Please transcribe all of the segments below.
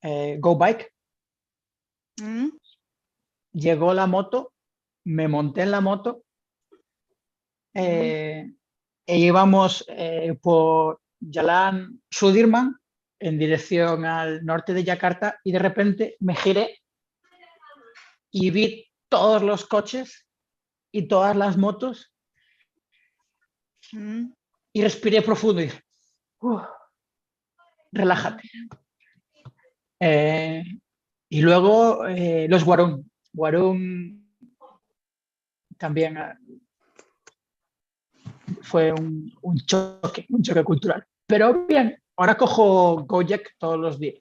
Go Bike. Mm. Llegó la moto, me monté en la moto e íbamos por Jalan Sudirman en dirección al norte de Yakarta y de repente me giré y vi todos los coches y todas las motos y respiré profundo y dije, relájate. Y luego los Warung. Warung también fue un choque cultural. Pero bien, ahora cojo Gojek todos los días.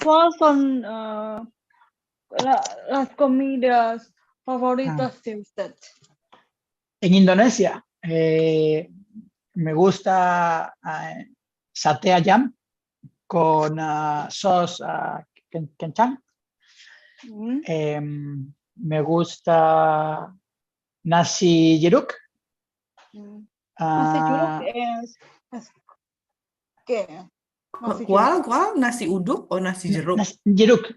¿Cuáles son las comidas favoritas de usted? En Indonesia me gusta sate ayam con sos kencang. Me gusta nasi jeruk. Nasi jeruk es ¿qué? ¿Cuál? ¿Nasi uduk o nasi jeruk?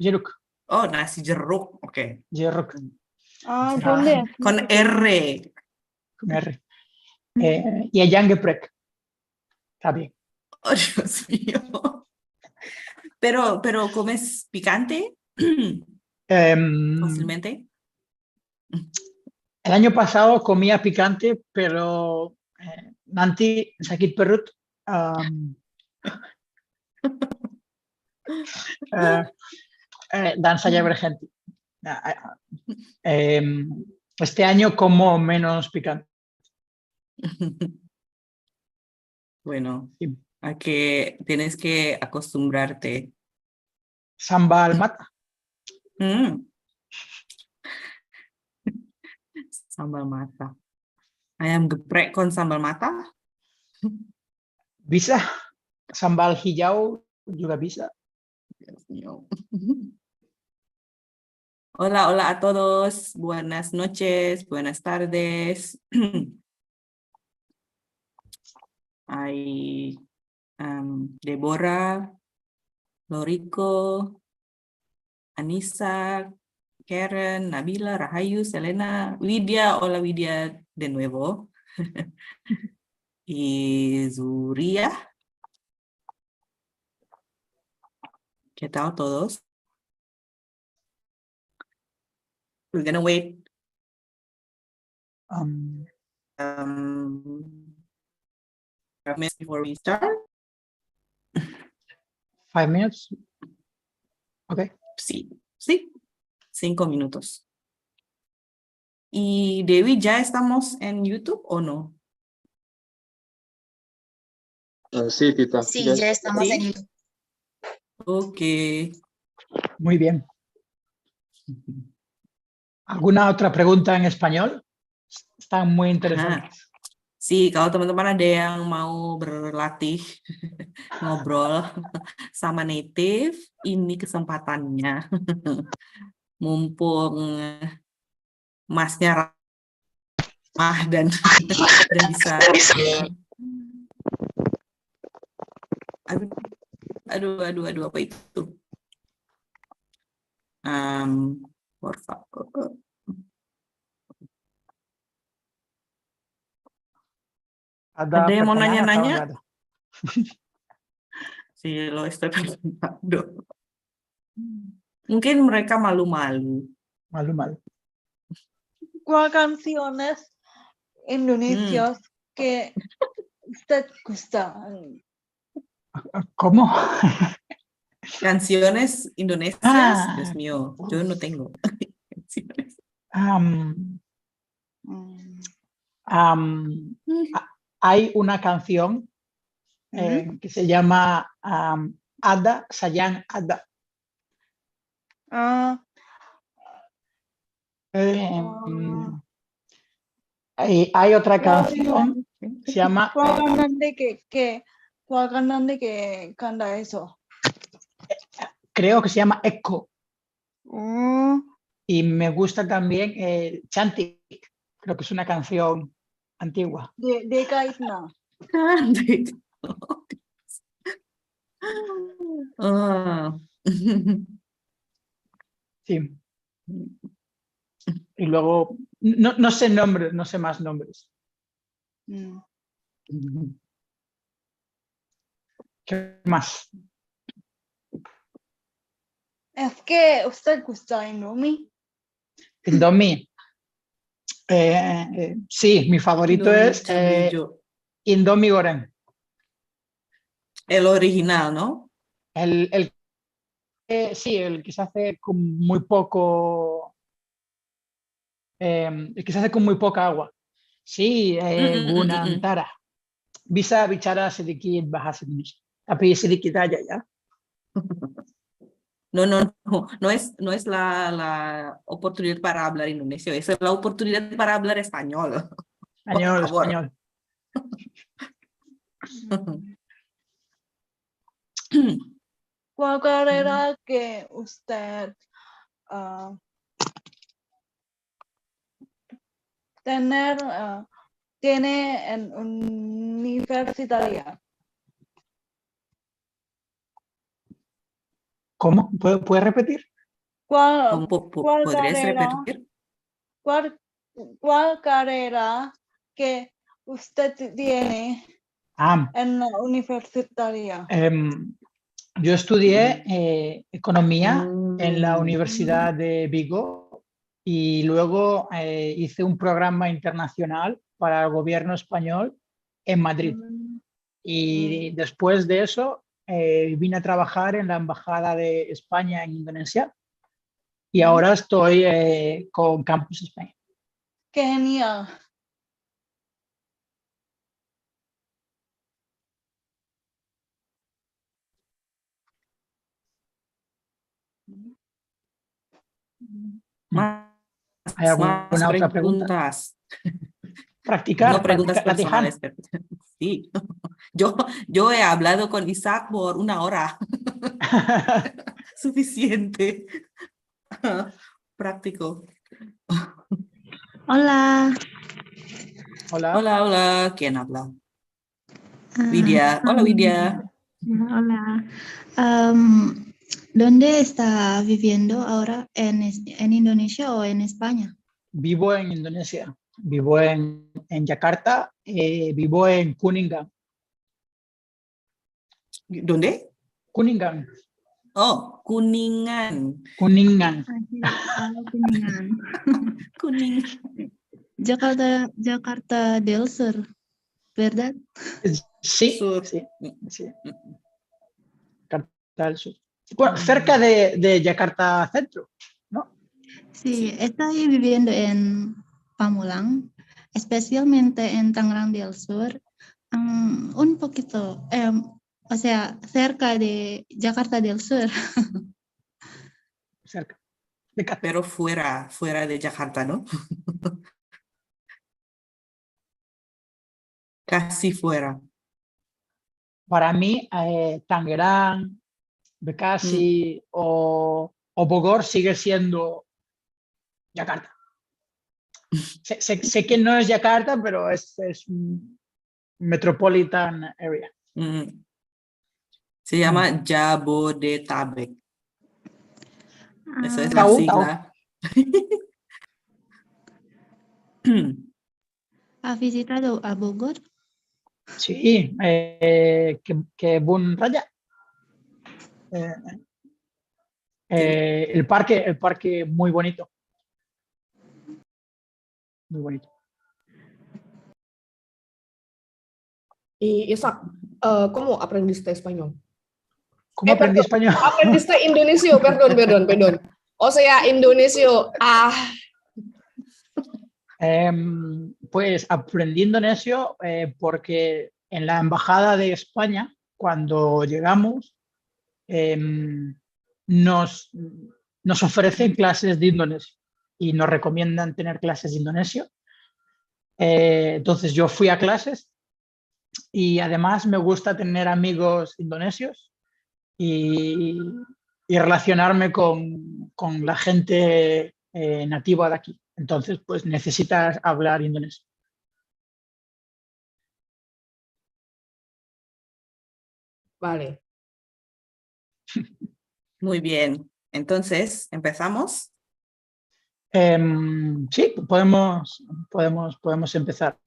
Jeruk. Oh, nasi jeruk. Ok. Jeruk. ¿Dónde? Con R. Con R. Y ayam geprek. Está bien. Oh, Dios mío. Pero ¿comes picante? Fácilmente. El año pasado comía picante, pero nanti sakit perut dan saya berhenti. Este año como menos picante. Bueno, a que tienes que acostumbrarte. Sambal mata. Sambal mata. Ayam geprek con sambal mata? Bisa. Sambal hijau juga bisa. Dios mío. Hola, hola a todos. Buenas noches, buenas tardes. Hay Deborah, Lorico, Anissa, Karen, Nabila, Rahayu, Selena, Lydia, hola Lydia de nuevo. Y Zuria. ¿Qué tal todos? We're gonna wait 5 minutes before we start. 5 minutes. Ok. Sí, 5 minutos. Y Dewi, ¿ya estamos en YouTube o no? Sí, Tita. Sí, ya estamos en YouTube. Ok. Muy bien. ¿Alguna otra pregunta en español? Están muy interesantes. Sí, kalau teman-teman ada yang mau berlatih ngobrol sama native, ini kesempatannya. Mumpung masnya ramah dan bisa. Aduh, apa itu? Por favor. Ada yang mau nanya-nanya? Sí, lo estoy preguntando. Mungkin mereka malu-malu. Malu-malu. ¿Cuál canciones indonesias que usted gusta? ¿Cómo? Canciones indonesias, Dios mío, yo no tengo canciones. Hay una canción que se llama Ada Sayang Ada. Hay otra canción que se llama ¿Cuál cantante que canta eso? Creo que se llama Echo. Y me gusta también Chantic. Creo que es una canción Antigua. Decade na. Ah. Sí. Y luego, no sé nombres, no sé más nombres. Mm. ¿Qué más? Es que usted gusta Indomie. Indomie. Sí, mi favorito Indomie es Chambejo. Indomie Goreng. El original, ¿no? Sí, el que se hace con muy poco, el que se hace con muy poca agua. Sí, guna Mm. antara. Bisa bicara sedikit bahasa Indonesia. Tapi sedikit aja ya. No es la oportunidad para hablar indonesio, es la oportunidad para hablar español. Por Español, favor. español. ¿Cuál carrera que usted tiene en universitaria? ¿Cómo? ¿Puede repetir? ¿Cuál ¿Podrías carrera? repetir? ¿Cuál carrera que usted tiene Ah, en la universitaria? yo estudié economía en la Mm. Universidad de Vigo y luego hice un programa internacional para el gobierno español en Madrid. Y después de eso vine a trabajar en la Embajada de España en Indonesia y ahora estoy con Campus España. ¡Qué genial! ¿Hay Más alguna otra pregunta? preguntas. Practicar, No preguntas practicar, latihan. personales. Sí. Yo he hablado con Isaac por 1 hora. Suficiente. Práctico. Hola. Hola. Hola. ¿Quién habla? Ah, Widya. Hola, Widya. Hola. ¿Dónde está viviendo ahora? ¿En Indonesia o en España? Vivo en Indonesia. Vivo en Yakarta. Vivo en Kuningan. ¿Dónde? Kuningan. Oh, Kuningan. Kuningan. Kuningan. Kuningan. Jakarta del Sur, ¿verdad? Sí, Sur. sí, sí. Yakarta del Sur. Bueno, cerca de Yakarta Centro, ¿no? Sí, estoy viviendo en Pamulang, especialmente en Tangerang del Sur, un poquito, o sea, cerca de Jakarta del Sur. Cerca. Dekat. Pero fuera de Jakarta, ¿no? Casi fuera. Para mí, Tangerang, Bekasi o Bogor sigue siendo Yakarta. Sé que no es Yakarta, pero es un metropolitan area. Se llama Jabodetabek. Eso es la Tahu. sigla. ¿Ha visitado a Bogor? Sí, que buen raya. El parque muy bonito. Muy bonito. Y Isaac, ¿cómo aprendiste español? ¿Cómo aprendí Perdón, español? aprendiste indonesio, perdón. O sea, indonesio, Pues aprendí indonesio porque en la Embajada de España, cuando llegamos, nos ofrecen clases de indonesio y nos recomiendan tener clases de indonesio. Entonces yo fui a clases y además me gusta tener amigos indonesios y relacionarme con la gente nativa de aquí. Entonces, pues necesitas hablar indonesio. Vale. Muy bien. Entonces, ¿empezamos? Sí, podemos empezar.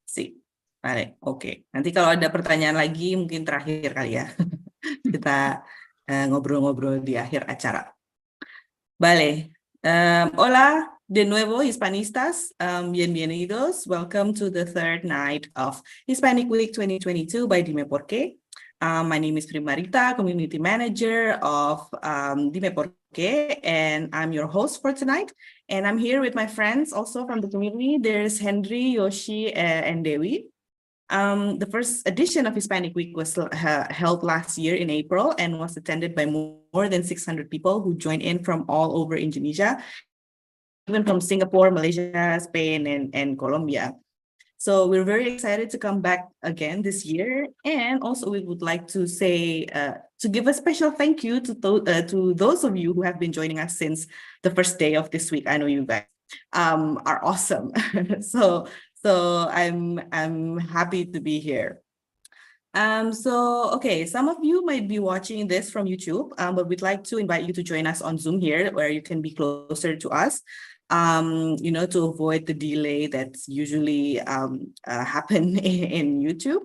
Sí. Vale, oke. Nanti kalau ada pertanyaan lagi, mungkin terakhir kali ya. Kita ngobrol-ngobrol di akhir acara. Vale. Hola de nuevo, hispanistas. Bienvenidos. Welcome to the third night of Hispanic Week 2022 by Dime Por Qué. My name is Primarita, Community Manager of Dime Por Qué, and I'm your host for tonight. And I'm here with my friends also from the community. There's Henry, Yoshi, and Dewi. The first edition of Hispanic Week was held last year in April and was attended by more than 600 people who joined in from all over Indonesia, even from Singapore, Malaysia, Spain, and Colombia. So we're very excited to come back again this year. And also we would like to say, to give a special thank you to those of you who have been joining us since the first day of this week. I know you guys are awesome. So I'm happy to be here. Okay, some of you might be watching this from YouTube, but we'd like to invite you to join us on Zoom here, where you can be closer to us, to avoid the delay that's usually happen in YouTube.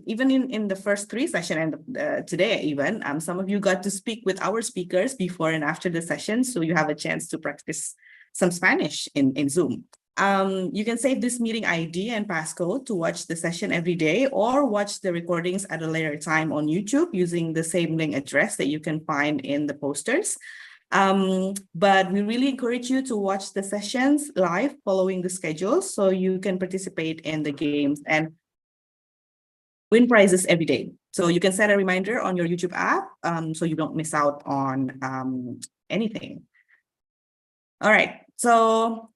Even in the first three sessions and today even, some of you got to speak with our speakers before and after the session, so you have a chance to practice some Spanish in Zoom. You can save this meeting ID and passcode to watch the session every day or watch the recordings at a later time on YouTube using the same link address that you can find in the posters. But we really encourage you to watch the sessions live following the schedule so you can participate in the games and win prizes every day. So you can set a reminder on your YouTube app so you don't miss out on anything. All right, so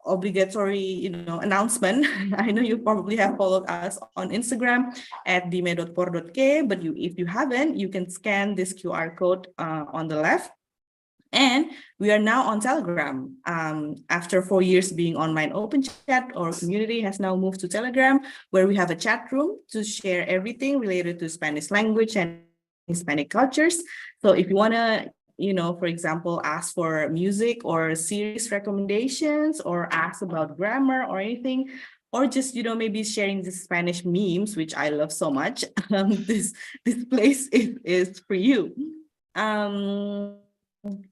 obligatory announcement. I know you probably have followed us on Instagram at dime.por.k, but if you haven't, you can scan this QR code on the left. And we are now on Telegram. After 4 years being online open chat, our community has now moved to Telegram, where we have a chat room to share everything related to Spanish language and Hispanic cultures. So if you want to for example, ask for music or series recommendations or ask about grammar or anything, or just, maybe sharing the Spanish memes, which I love so much, this place is for you.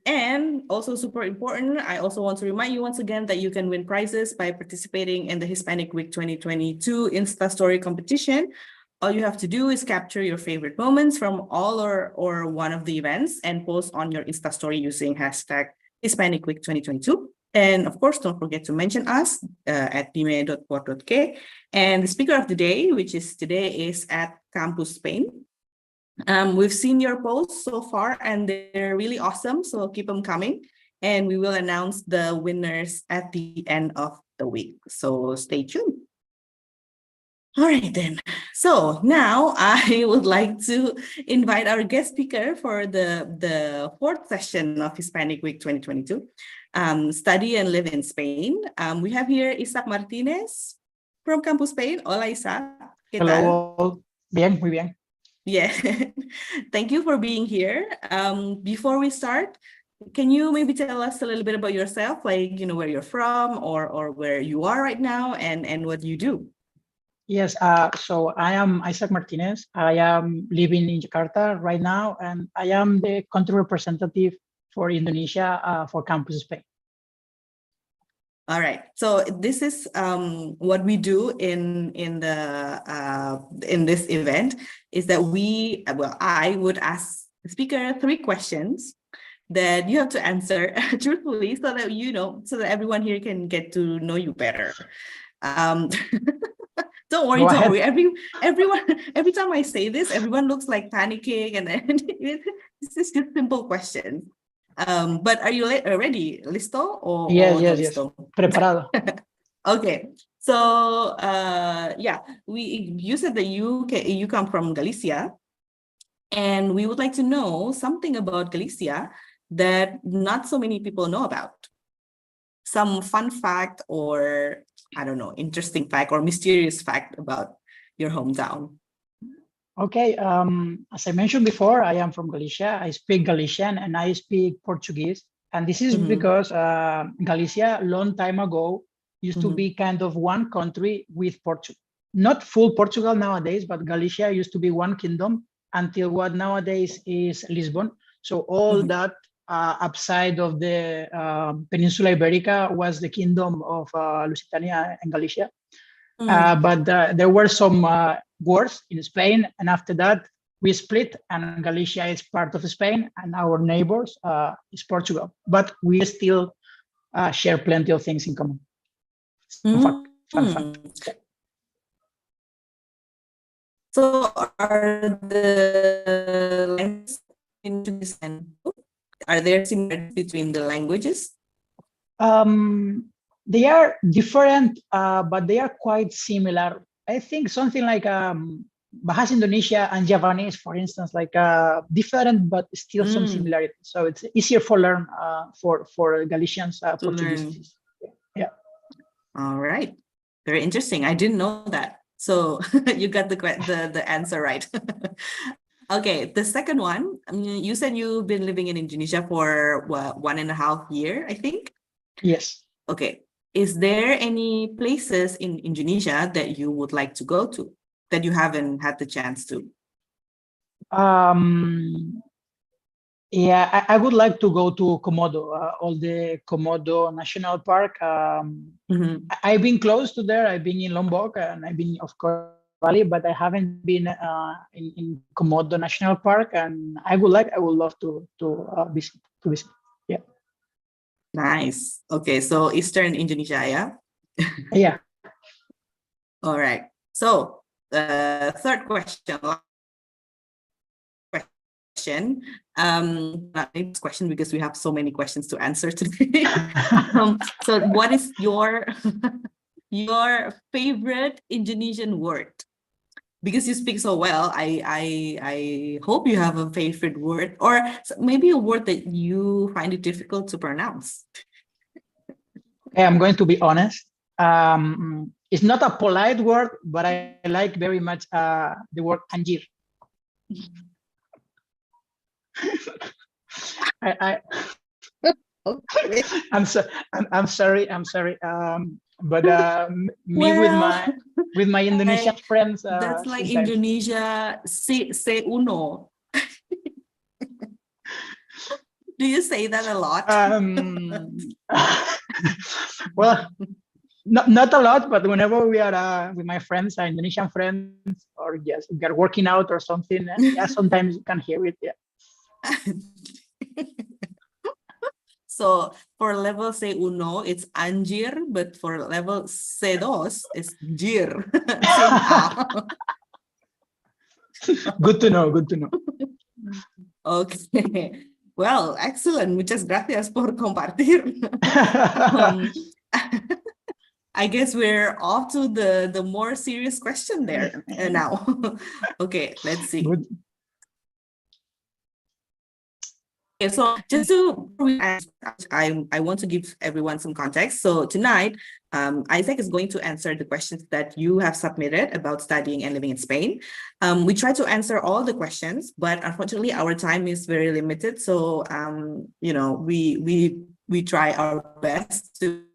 And also super important, I also want to remind you once again that you can win prizes by participating in the Hispanic Week 2022 Insta Story competition. All you have to do is capture your favorite moments from all or one of the events and post on your Insta story using hashtag Hispanic Week 2022. And of course, don't forget to mention us at dime.por.k. And the speaker of the day, which is today, is at Campus Spain. We've seen your posts so far and they're really awesome. So keep them coming. And we will announce the winners at the end of the week. So stay tuned. All right, then. So now I would like to invite our guest speaker for the fourth session of Hispanic Week 2022, Study and Live in Spain. We have here Isaac Martínez from Campus Spain. Hola, Isaac. ¿Qué tal? Hello. Bien, muy bien. Yeah. Thank you for being here. Before we start, can you maybe tell us a little bit about yourself, like, where you're from or where you are right now and what you do? Yes, so I am Isaac Martinez. I am living in Jakarta right now, and I am the country representative for Indonesia for Campus Spain. All right. So this is what we do in this event is that I would ask the speaker 3 questions that you have to answer truthfully so that so that everyone here can get to know you better. Don't worry. Every time I say this, everyone looks like panicking, and then this is just simple questions. But are you ready? ¿Listo? Yes. Listo? Preparado. Okay. So you said that you come from Galicia, and we would like to know something about Galicia that not so many people know about. Some fun fact or, I don't know, interesting fact or mysterious fact about your hometown. Okay, as I mentioned before, I am from Galicia. I speak Galician and I speak Portuguese. And this is Mhm. because Galicia, long time ago, used to Mhm. be kind of one country with Portugal. Not full Portugal nowadays, but Galicia used to be one kingdom until what nowadays is Lisbon. So all Mhm. that upside of the Peninsula Iberica was the kingdom of Lusitania and Galicia. But there were some wars in Spain, and after that we split, and Galicia is part of Spain, and our neighbors is Portugal. But we still share plenty of things in common. Fun fact. Mm. So are the languages in Portuguese and are there similarities between the languages? They are different, but they are quite similar. I think something like Bahasa Indonesia and Javanese, for instance, like different, but still some similarities. So it's easier for learn for Galicians To Portuguese. learn. Yeah. All right. Very interesting. I didn't know that. So you got the answer right. Okay, the second one, you said you've been living in Indonesia for what, 1.5 years, I think? Yes. Okay. Is there any places in Indonesia that you would like to go to that you haven't had the chance to? Yeah, I would like to go to Komodo, all the Komodo National Park. Mhm. I've been close to there. I've been in Lombok and I've been, of course, Bali, but I haven't been in Komodo National Park. And I would love to visit. Yeah. Nice. Okay, so Eastern Indonesia, yeah? Yeah. All right. So third question. Not this question because we have so many questions to answer today. So what is your favorite Indonesian word? Because you speak so well, I hope you have a favorite word or maybe a word that you find it difficult to pronounce. Okay, I'm going to be honest. It's not a polite word, but I like very much the word anjir. Okay. I'm sorry. But me Well, with my Indonesian friends. that's like sometimes. Indonesia se uno. Do you say that a lot? Well, not a lot, but whenever we are with my friends, Indonesian friends, or yes, we are working out or something, yeah, sometimes you can hear it. Yeah. So for level say uno, it's anjir, but for level say dos, it's jir. Sin a. Good to know. Good to know. Okay. Well, excellent. Muchas gracias por compartir. I guess we're off to the more serious question there now. Okay, let's see. Good. Okay, so just to I want to give everyone some context. So tonight, Isaac is going to answer the questions that you have submitted about studying and living in Spain. We try to answer all the questions, but unfortunately, our time is very limited. So you know, we try our best to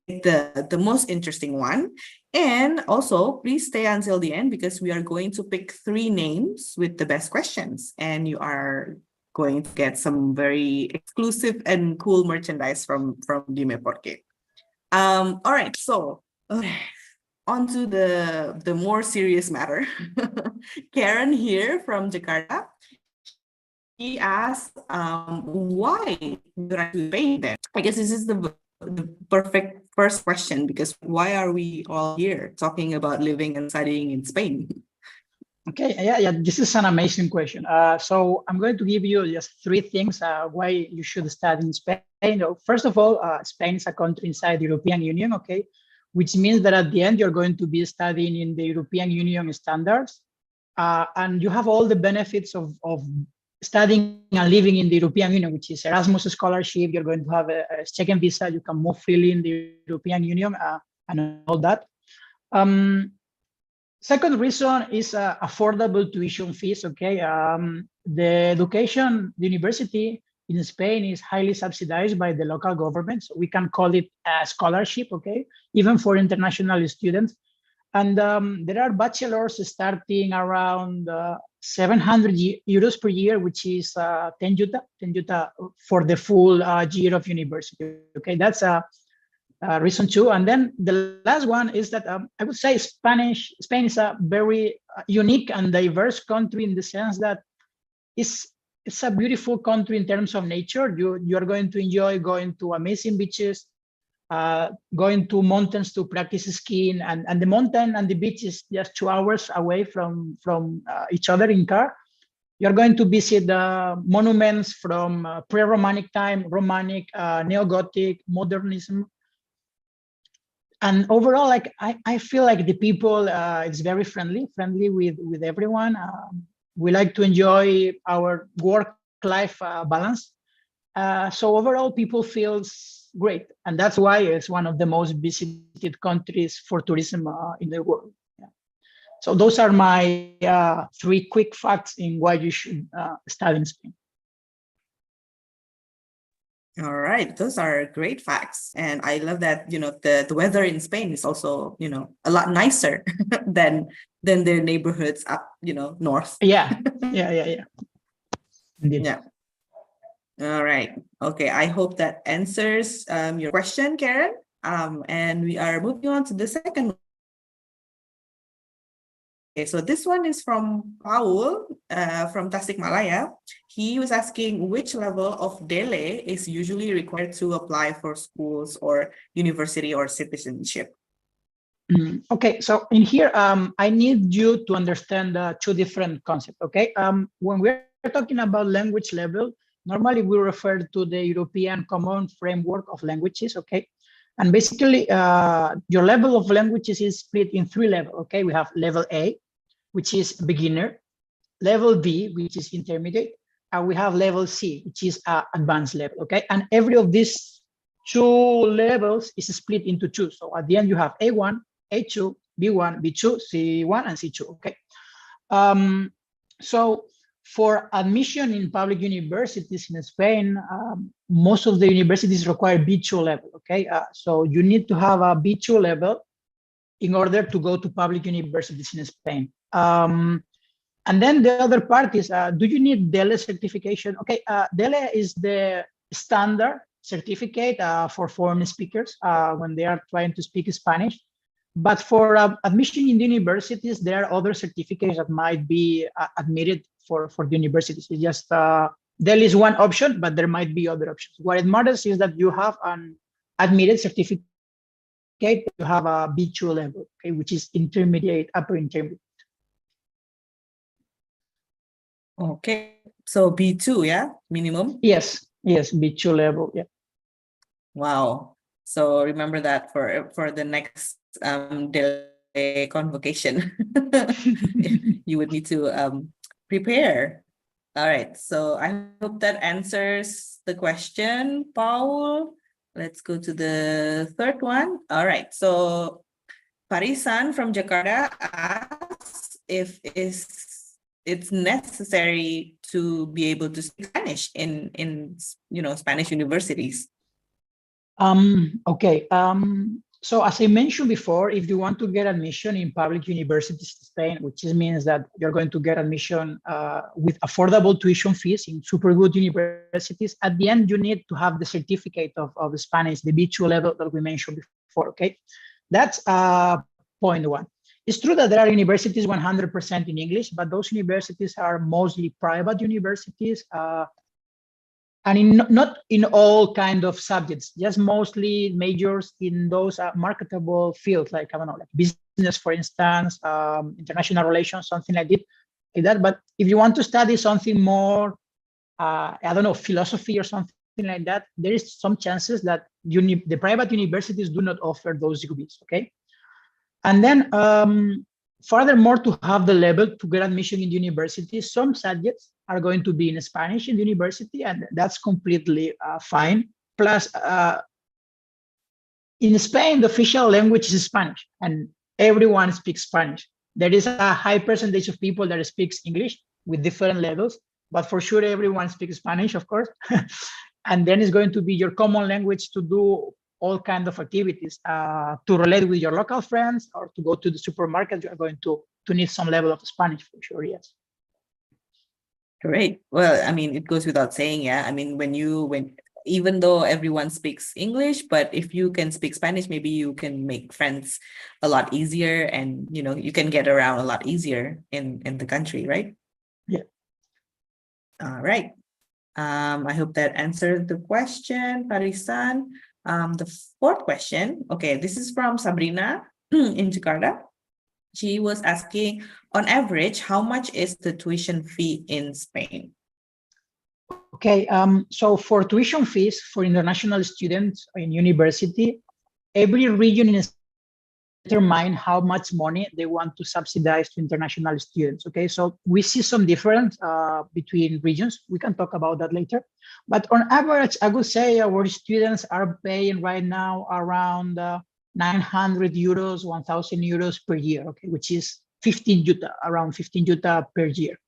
the most interesting one. And also, please stay until the end because we are going to pick 3 names with the best questions. And you are going to get some very exclusive and cool merchandise from Dime Porque. All right, so on to the more serious matter. Karen here from Jakarta. He asked, why did I do Spain then? I guess this is the perfect first question because why are we all here talking about living and studying in Spain? Okay, yeah, this is an amazing question. So I'm going to give you just 3 things why you should study in Spain. First of all, Spain is a country inside the European Union, okay, which means that at the end you're going to be studying in the European Union standards, and you have all the benefits of studying and living in the European Union, which is Erasmus scholarship. You're going to have a Schengen visa. You can move freely in the European Union and all that. Second reason is affordable tuition fees. Okay, the university in Spain is highly subsidized by the local government, so we can call it a scholarship. Okay, even for international students, and there are bachelors starting around 700 euros per year, which is 10 juta for the full year of university. Okay, that's a reason two. And then the last one is that I would say Spain is a very unique and diverse country in the sense that it's a beautiful country in terms of nature. You are going to enjoy going to amazing beaches, going to mountains to practice skiing, and the mountain and the beach is just 2 hours away from each other in car. You're going to visit the monuments from pre-Romantic time, Romanic, Neo-Gothic, Modernism. And overall, like I feel like the people, it's very friendly with everyone. We like to enjoy our work-life balance. So overall, people feels great, and that's why it's one of the most visited countries for tourism in the world. Yeah. So those are my 3 quick facts in why you should study in Spain. All right, those are great facts. And I love that, the weather in Spain is also, a lot nicer than their neighborhoods up, north. Yeah. Indeed. Yeah. All right. Okay, I hope that answers your question, Karen. And we are moving on to the second one. Okay, so this one is from Paul from Tasikmalaya. He was asking which level of DELE is usually required to apply for schools or university or citizenship. Okay, so in here, I need you to understand 2 different concepts. Okay, when we're talking about language level, normally we refer to the European Common Framework of Languages. Okay, and basically, your level of languages is split in 3 levels. Okay, we have level A, which is beginner, level B, which is intermediate, and we have level C, which is advanced level. Okay, and every of these 2 levels is split into 2. So at the end, you have A1, A2, B1, B2, C1, and C2. Okay. So for admission in public universities in Spain, most of the universities require B2 level. Okay. So you need to have a B2 level in order to go to public universities in Spain. And then the other part is, do you need DELE certification? Okay, DELE is the standard certificate for foreign speakers when they are trying to speak Spanish. But for admission in the universities, there are other certificates that might be admitted for the universities. It's just DELE is one option, but there might be other options. What it matters is that you have an admitted certificate. You have a B2 level, okay, which is intermediate, upper intermediate. Okay, so B2, yeah, minimum? Yes, B2 level, yeah. Wow. So remember that for the next DELE convocation. You would need to prepare. All right, so I hope that answers the question, Paul. Let's go to the third one. All right, so Parisan from Jakarta asks if it's necessary to be able to speak Spanish in Spanish universities. Okay. So as I mentioned before, if you want to get admission in public universities in Spain, which means that you're going to get admission with affordable tuition fees in super good universities, at the end, you need to have the certificate of Spanish, the B2 level that we mentioned before, okay? That's point 1. It's true that there are universities 100% in English, but those universities are mostly private universities, and not in all kind of subjects, just mostly majors in those marketable fields, like, I don't know, like business, for instance, international relations, something like that. But if you want to study something more, I don't know, philosophy or something like that, there is some chances that the private universities do not offer those degrees, okay? And then furthermore, to have the level to get admission in the university, some subjects are going to be in Spanish in the university, and that's completely fine. Plus, in Spain, the official language is Spanish, and everyone speaks Spanish. There is a high percentage of people that speaks English with different levels, but for sure everyone speaks Spanish, of course. And then it's going to be your common language to do all kinds of activities, to relate with your local friends or to go to the supermarket. You are going to need some level of Spanish for sure, yes. Great. Well, I mean, it goes without saying, yeah. I mean, even though everyone speaks English, but if you can speak Spanish, maybe you can make friends a lot easier, and you can get around a lot easier in the country, right? Yeah. All right. I hope that answered the question, Parisan. The fourth question, okay, this is from Sabrina in Jakarta. She was asking, on average, how much is the tuition fee in Spain? Okay, so for tuition fees for international students in university, every region determine how much money they want to subsidize to international students. Okay, so we see some difference between regions. We can talk about that later. But on average, I would say our students are paying right now around 900 euros, 1,000 euros per year, okay, which is 15 juta, around 15 juta per year.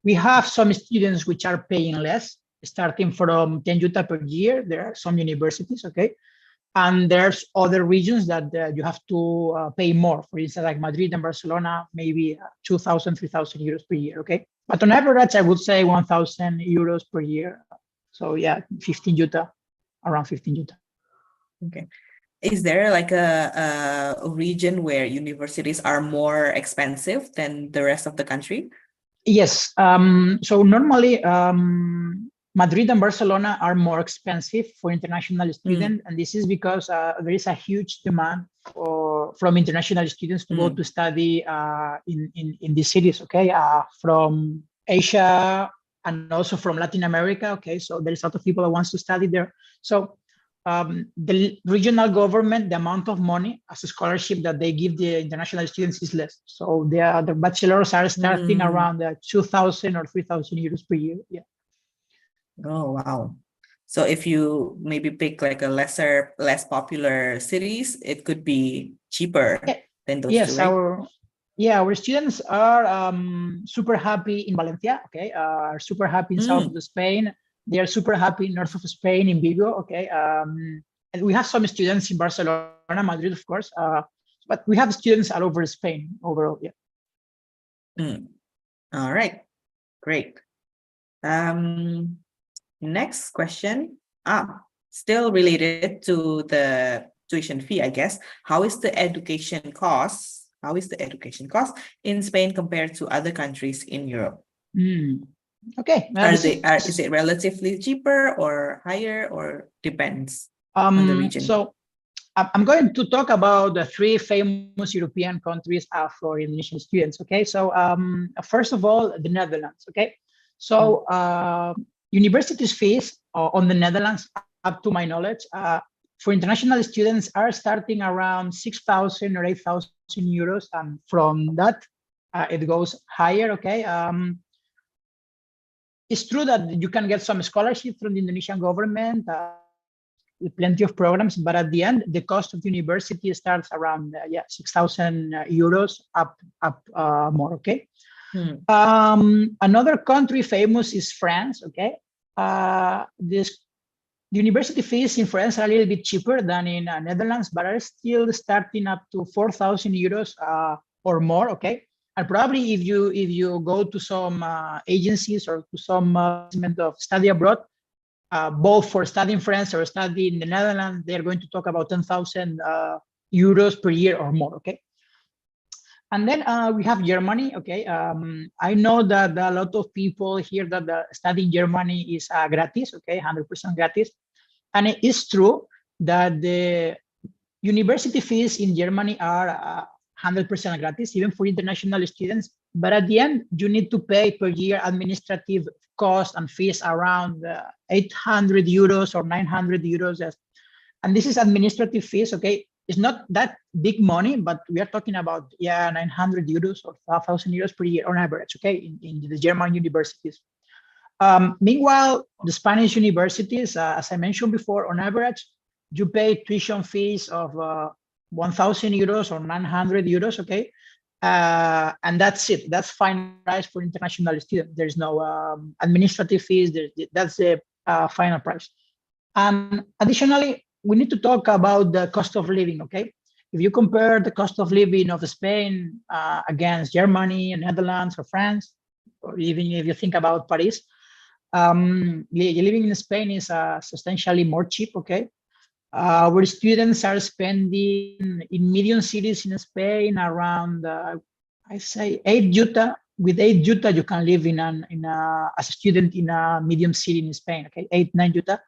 We have some students which are paying less, starting from 10 juta per year. There are some universities, okay? And there's other regions that you have to pay more. For instance, like Madrid and Barcelona, maybe 2,000, 3,000 euros per year, okay? But on average, I would say 1,000 euros per year. So yeah, 15 juta, around 15 juta. Okay. Is there like a region where universities are more expensive than the rest of the country? Yes. So normally, Madrid and Barcelona are more expensive for international students, and this is because there is a huge demand from international students to go to study in these cities. Okay, from Asia and also from Latin America. Okay, so there is a lot of people that wants to study there. So the regional government, the amount of money as a scholarship that they give the international students is less. So the bachelors are starting around 2,000 or 3,000 euros per year. Yeah. Oh, wow. So if you maybe pick like less popular cities, it could be cheaper than those two, right? Our students are super happy in Valencia, okay, are super happy in south of Spain. They are super happy in north of Spain, in Vigo, okay. And we have some students in Barcelona, Madrid, of course, but we have students all over Spain overall, yeah. All right, great. Next question, still related to the tuition fee, I guess. How is the education cost in Spain compared to other countries in Europe? Okay. Is it relatively cheaper or higher, or depends on the region? So I'm going to talk about the three famous European countries for Indonesian students. Okay. So first of all, the Netherlands. Okay. So university fees on the Netherlands, up to my knowledge, for international students are starting around 6,000 or 8,000 euros. And from that, it goes higher. Okay. It's true that you can get some scholarship from the Indonesian government with plenty of programs, but at the end, the cost of the university starts around 6,000 euros up more. Okay. Another country famous is France. Okay. The university fees in France are a little bit cheaper than in Netherlands, but are still starting up to 4,000 euros or more. Okay. And probably if you go to some agencies or to some of study abroad, both for study in France or study in the Netherlands, they are going to talk about 10,000 euros per year or more. Okay. And then we have Germany. Okay. I know that a lot of people here that the study in Germany is gratis. Okay, 100% gratis. And it is true that the university fees in Germany are 100% gratis, even for international students. But at the end, you need to pay per year administrative costs and fees around 800 euros or 900 euros. And this is administrative fees, okay? It's not that big money, but we are talking about, 900 euros or 1,000 euros per year on average, okay, in the German universities. Meanwhile, the Spanish universities, as I mentioned before, on average, you pay tuition fees of 1,000 euros or 900 euros, okay? And that's it. That's final price for international students. There's no administrative fees. That's the final price. And additionally, we need to talk about the cost of living, okay? If you compare the cost of living of Spain against Germany, Netherlands, or France, or even if you think about Paris, living in Spain is substantially more cheap, okay? Our students are spending in medium cities in Spain around, I say 8 juta. With 8 juta, you can live as a student in a medium city in Spain, okay? 8, 9 juta.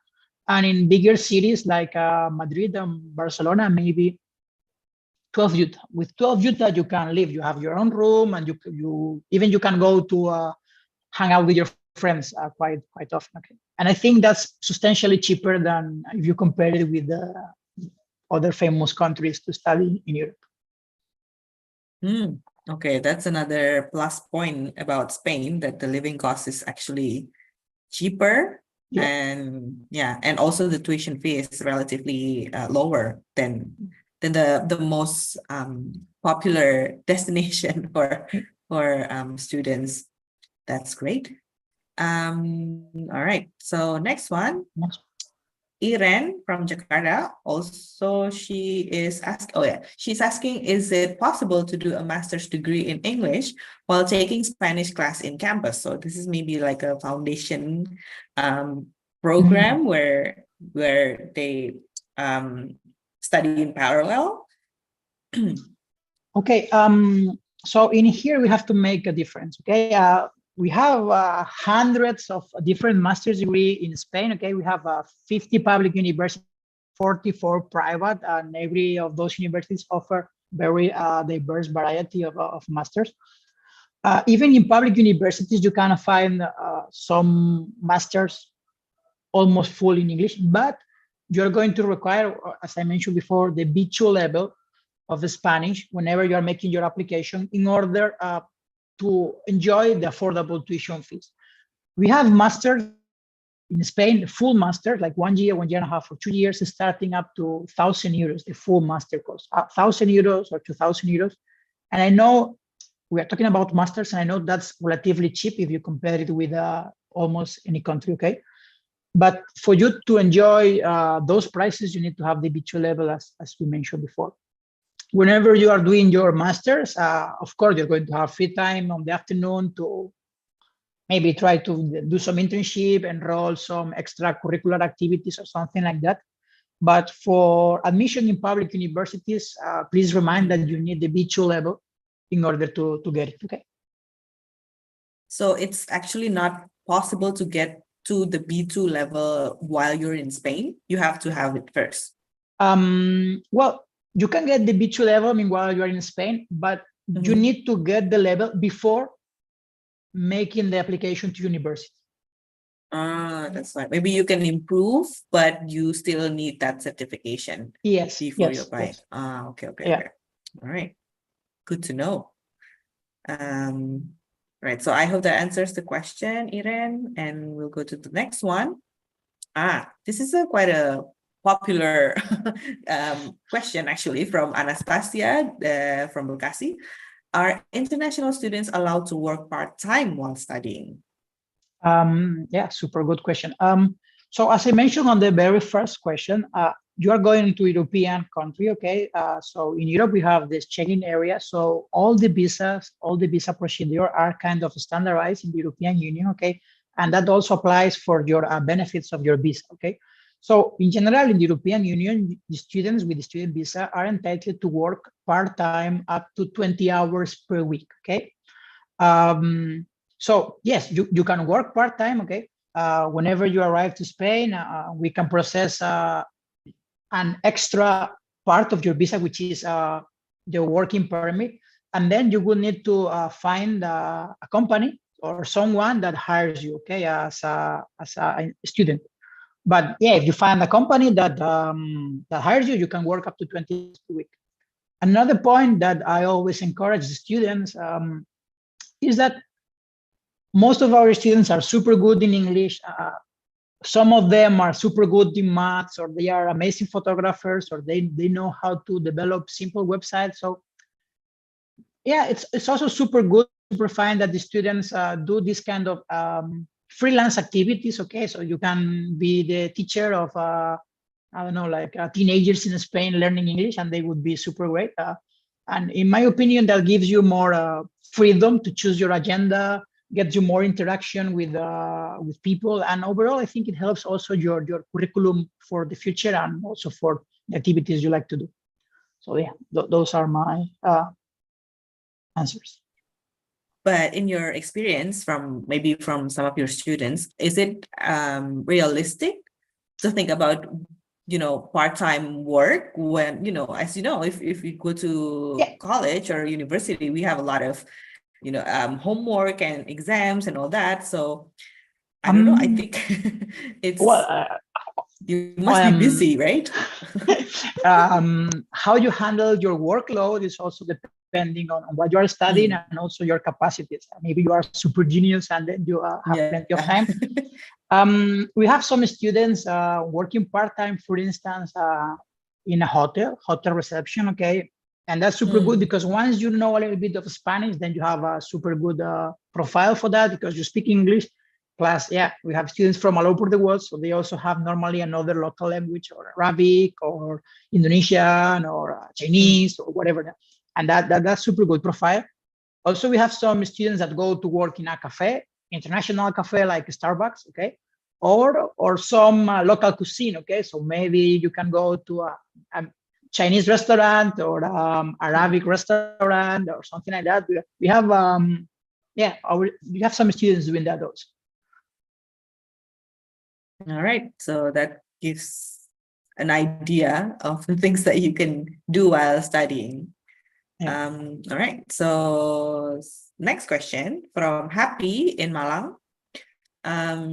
And in bigger cities like Madrid and Barcelona, maybe 12 juta. With 12 juta, you can live. You have your own room, and you can go to hang out with your friends quite often. Okay, and I think that's substantially cheaper than if you compare it with other famous countries to study in Europe. Okay, that's another plus point about Spain, that the living cost is actually cheaper. Yeah. And also the tuition fee is relatively lower than the most popular destination for students. That's great. All right, so next one. Iren from Jakarta, also she's asking, is it possible to do a master's degree in English while taking Spanish class in campus? So this is maybe like a foundation program where they study in parallel. Okay, so in here we have to make a difference, okay? We have hundreds of different master's degree in Spain, okay? We have 50 public universities, 44 private, and every of those universities offer very diverse variety of masters. Even in public universities, you can find some masters almost full in English, but you're going to require, as I mentioned before, the B2 level of the Spanish whenever you are making your application in order to enjoy the affordable tuition fees. We have masters in Spain, full master, like 1 year, 1 year and a half, or 2 years, starting up to 1,000 euros, the full master course, 1,000 euros or 2,000 euros. And I know we are talking about masters, and I know that's relatively cheap if you compare it with almost any country, okay? But for you to enjoy those prices, you need to have the B2 level, as we mentioned before. Whenever you are doing your masters, of course, you're going to have free time on the afternoon to maybe try to do some internship, enroll some extracurricular activities or something like that. But for admission in public universities, please remind that you need the B2 level in order to get it, okay? So it's actually not possible to get to the B2 level while you're in Spain. You have to have it first. Well, you can get the B2 level while you are in Spain, but you need to get the level before making the application to university. That's right. Maybe you can improve, but you still need that certification. Yes. Before you apply. Yes. Okay. Yeah. Okay. All right. Good to know. Right. So I hope that answers the question, Iren, and we'll go to the next one. This is quite a popular question actually from Anastasia from Bekasi. Are international students allowed to work part-time while studying? Yeah, super good question. So as I mentioned on the very first question, you are going to European country, okay? So in Europe, we have this Schengen area. So all the visa procedure are kind of standardized in the European Union, okay? And that also applies for your benefits of your visa, okay? So in general, in the European Union, the students with the student visa are entitled to work part-time up to 20 hours per week, okay? So yes, you can work part-time, okay? Whenever you arrive to Spain, we can process an extra part of your visa, which is the working permit. And then you will need to find a company or someone that hires you, okay, as a student. But yeah, if you find a company that hires you, you can work up to 20 hours per week. Another point that I always encourage the students is that most of our students are super good in English. Some of them are super good in maths, or they are amazing photographers, or they know how to develop simple websites. So yeah, it's also super good, super fine that the students do this kind of freelance activities. Okay, so you can be the teacher of I don't know, like teenagers in Spain learning English, and they would be super great. And in my opinion, that gives you more freedom to choose your agenda, gets you more interaction with people, and overall, I think it helps also your curriculum for the future and also for the activities you like to do. So yeah, those are my answers. But in your experience, from maybe from some of your students, is it realistic to think about, you know, part-time work when, you know, as you know, if you go to Yeah. college or university, we have a lot of, you know, homework and exams and all that. So I don't know. I think it's Well, you must be busy, right? how you handle your workload is also depending on what you are studying and also your capacities. Maybe you are super genius and then you have plenty of time. We have some students working part-time, for instance, in a hotel reception, okay? And that's super good because once you know a little bit of Spanish, then you have a super good profile for that because you speak English. Plus, yeah, we have students from all over the world, so they also have normally another local language or Arabic or Indonesian or Chinese or whatever. And that's super good profile. Also, we have some students that go to work in a cafe, international cafe like Starbucks, okay? Or some local cuisine, okay? So maybe you can go to a Chinese restaurant or Arabic restaurant or something like that. We have, we have some students doing that also. All right, so that gives an idea of the things that you can do while studying. Yeah. All right, so next question from Happy in Malang.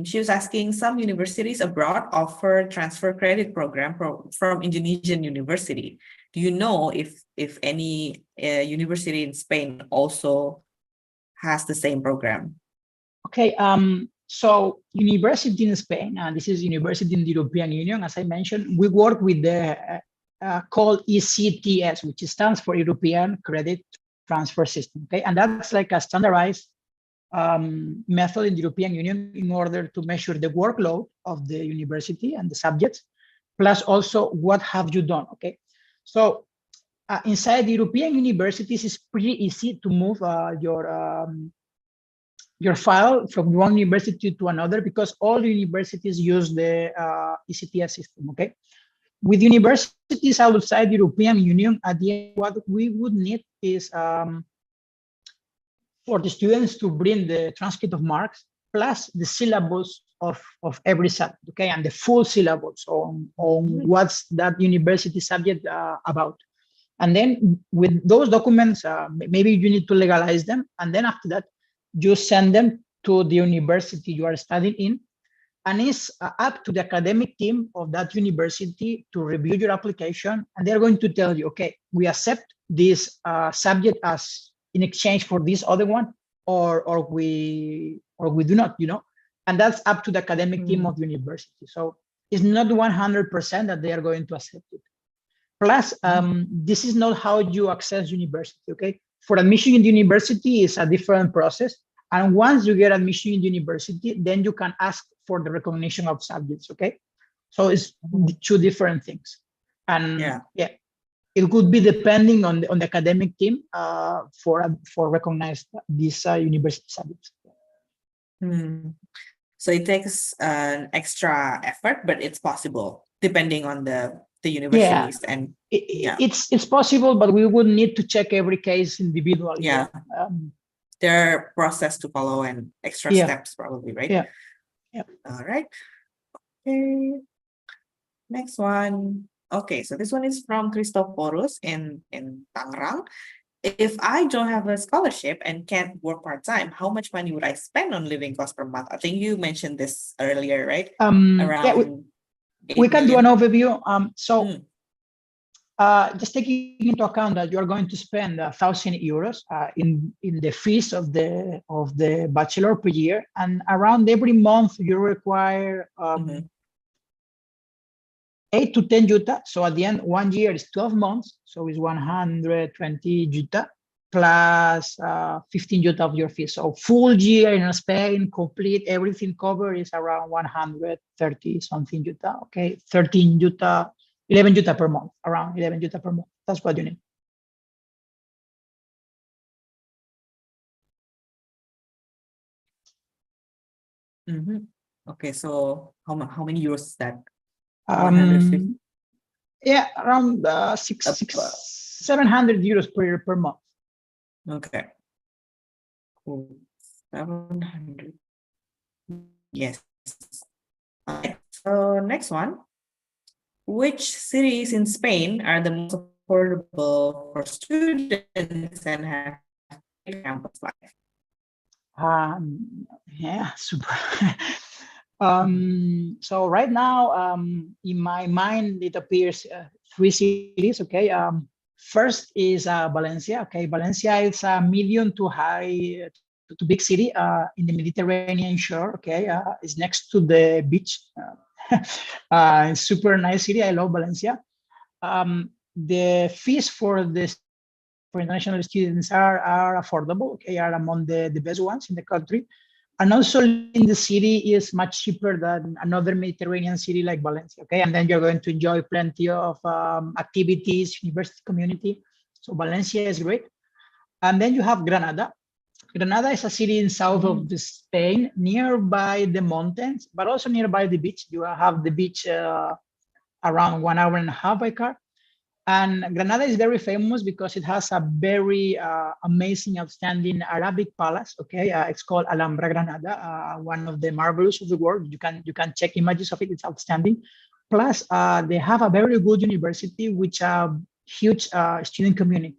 She was asking, some universities abroad offer transfer credit program from Indonesian university. Do you know if any university in Spain also has the same program? Okay, so university in Spain, and this is university in the European Union, as I mentioned, we work with the called ECTS, which stands for European Credit Transfer System, okay? And that's like a standardized method in the European Union in order to measure the workload of the university and the subjects, plus also what have you done, okay? So inside the European universities, it's pretty easy to move your file from one university to another because all universities use the ECTS system, okay? With universities outside the European Union, at the end, what we would need is for the students to bring the transcript of marks plus the syllabus of every subject, okay? And the full syllabus on what's that university subject about. And then with those documents, maybe you need to legalize them. And then after that, you send them to the university you are studying in. And it's up to the academic team of that university to review your application. And they're going to tell you, okay, we accept this subject as in exchange for this other one, or we do not, you know? And that's up to the academic team of the university. So it's not 100% that they are going to accept it. Plus, this is not how you access university, okay? For admission in the university, it's a different process. And once you get admission in the university, then you can ask for the recognition of subjects, okay? So it's two different things. And yeah, it could be depending on the academic team for recognize these university subjects. So it takes an extra effort, but it's possible depending on the universities. Yeah, and it's possible, but we would need to check every case individually. Yeah, there are process to follow and extra steps probably, right? Yeah. All right. Okay. Next one. Okay, so this one is from Christophorus in Tangerang. If I don't have a scholarship and can't work part-time, how much money would I spend on living cost per month? I think you mentioned this earlier, right? Around we can do an overview. Just taking into account that you are going to spend 1,000 euros in the fees of the bachelor per year, and around every month you require 8 to 10 juta. So at the end, 1 year is 12 months, so it's 120 juta. plus 15 juta of your fees. So full year in Spain, complete, everything covered is around 130 something juta, okay? 13 juta, 11 juta per month, around 11 juta per month. That's what you need. Okay, so how many euros is that? 150? Yeah, around 700 euros per month. Okay. Cool. 700. Yes. Okay. So next one. Which cities in Spain are the most affordable for students and have campus life? Yeah, super. So right now, in my mind, it appears 3 cities. Okay. First is Valencia. Okay, Valencia is a medium to high to big city in the Mediterranean shore. Okay, it's next to the beach. Super nice city. I love Valencia. The fees for international students are affordable. Okay, are among the best ones in the country. And also in the city is much cheaper than another Mediterranean city like Valencia, okay? And then you're going to enjoy plenty of activities, university community. So Valencia is great. And then you have Granada. Granada is a city in south of Spain, nearby the mountains, but also nearby the beach. You have the beach around 1.5 hours by car. And Granada is very famous because it has a very amazing, outstanding Arabic palace. Okay, it's called Alhambra Granada, one of the marvelous of the world. You can check images of it; it's outstanding. Plus, they have a very good university, which a huge student community.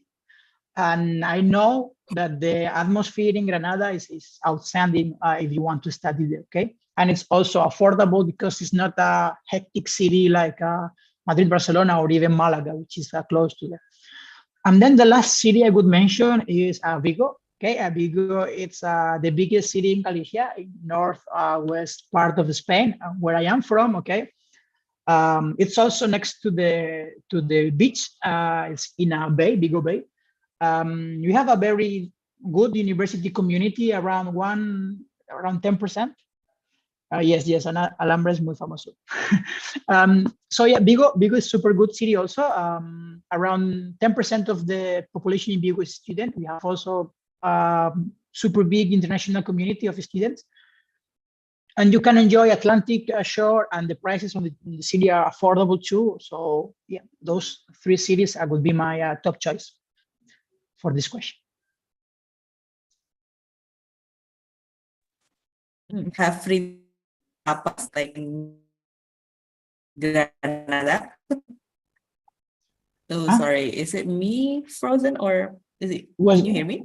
And I know that the atmosphere in Granada is outstanding if you want to study there. Okay, and it's also affordable because it's not a hectic city like Madrid, Barcelona, or even Malaga, which is close to there. And then the last city I would mention is Vigo. Okay, Vigo, it's the biggest city in Galicia, in northwest part of Spain, where I am from. Okay, it's also next to the beach. It's in a bay, Vigo Bay. You have a very good university community, around 10%. Yes, and Alhambra is muy famoso. So yeah, Vigo is super good city also. Around 10% of the population in Vigo is student. We have also super big international community of students. And you can enjoy Atlantic shore, and the prices on the city are affordable too. So yeah, those 3 cities would be my top choice for this question. Have free tapas like in Granada. Oh, sorry. Is it me frozen or is it? Can you hear me?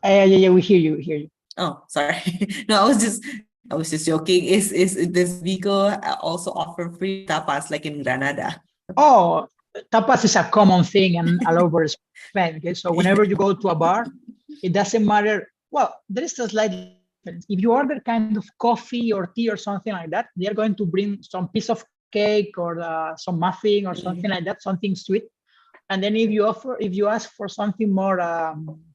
Yeah, we hear you. Oh, sorry. No, I was just joking. Is does Vigo also offer free tapas like in Granada? Oh, tapas is a common thing and all over Spain. Okay, so whenever you go to a bar, it doesn't matter. Well, there is a slight difference. If you order kind of coffee or tea or something like that, they are going to bring some piece of cake or some muffin or something like that, something sweet. And then if you ask for something more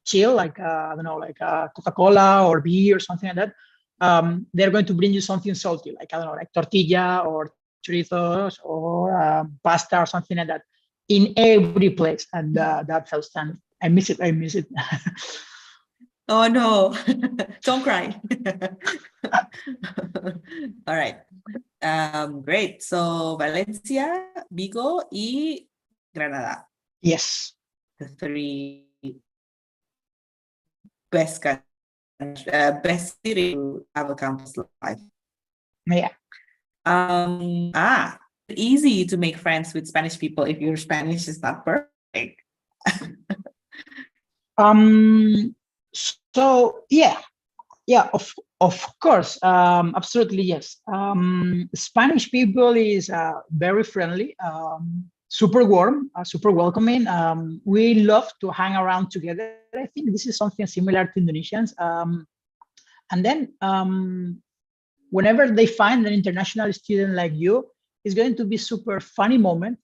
chill, like I don't know, like Coca-Cola or beer or something like that, they're going to bring you something salty, like I don't know, like tortilla or chorizos or pasta or something like that, in every place, and that's outstanding. I miss it. Oh no, don't cry. All right. Great. So Valencia, Vigo, y Granada. Yes. The 3 best city to have a campus life. Yeah. Easy to make friends with Spanish people if your Spanish is not perfect. So yeah, of course, absolutely yes. Spanish people is very friendly, super warm, super welcoming. We love to hang around together. I think this is something similar to Indonesians. And then whenever they find an international student like you, it's going to be super funny moment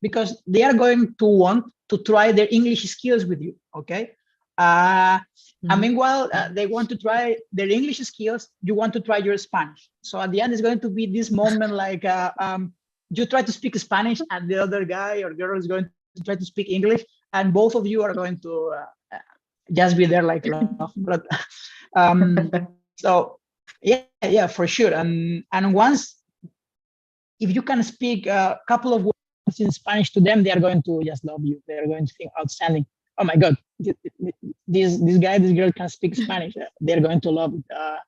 because they are going to want to try their English skills with you. Okay. And meanwhile, they want to try their English skills. You want to try your Spanish. So at the end, it's going to be this moment like you try to speak Spanish, and the other guy or girl is going to try to speak English, and both of you are going to just be there like laughing. But so yeah, for sure. And once, if you can speak a couple of words in Spanish to them, they are going to just love you. They are going to think outstanding. Oh my God, this guy, this girl can speak Spanish. They're going to love it.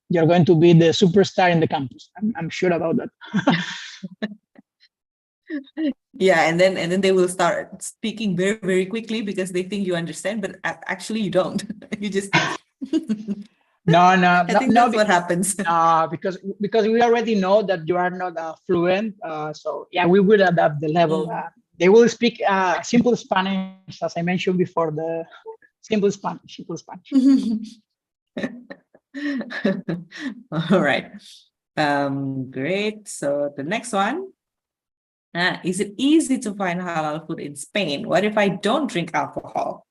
You're going to be the superstar in the campus. I'm sure about that. Yeah, and then they will start speaking very, very quickly because they think you understand, but actually you don't. You just No. I think that's what happens. Because we already know that you are not fluent. So yeah, we will adapt the level. They will speak simple Spanish, as I mentioned before, the simple Spanish. All right. Great. So the next one. Is it easy to find halal food in Spain? What if I don't drink alcohol?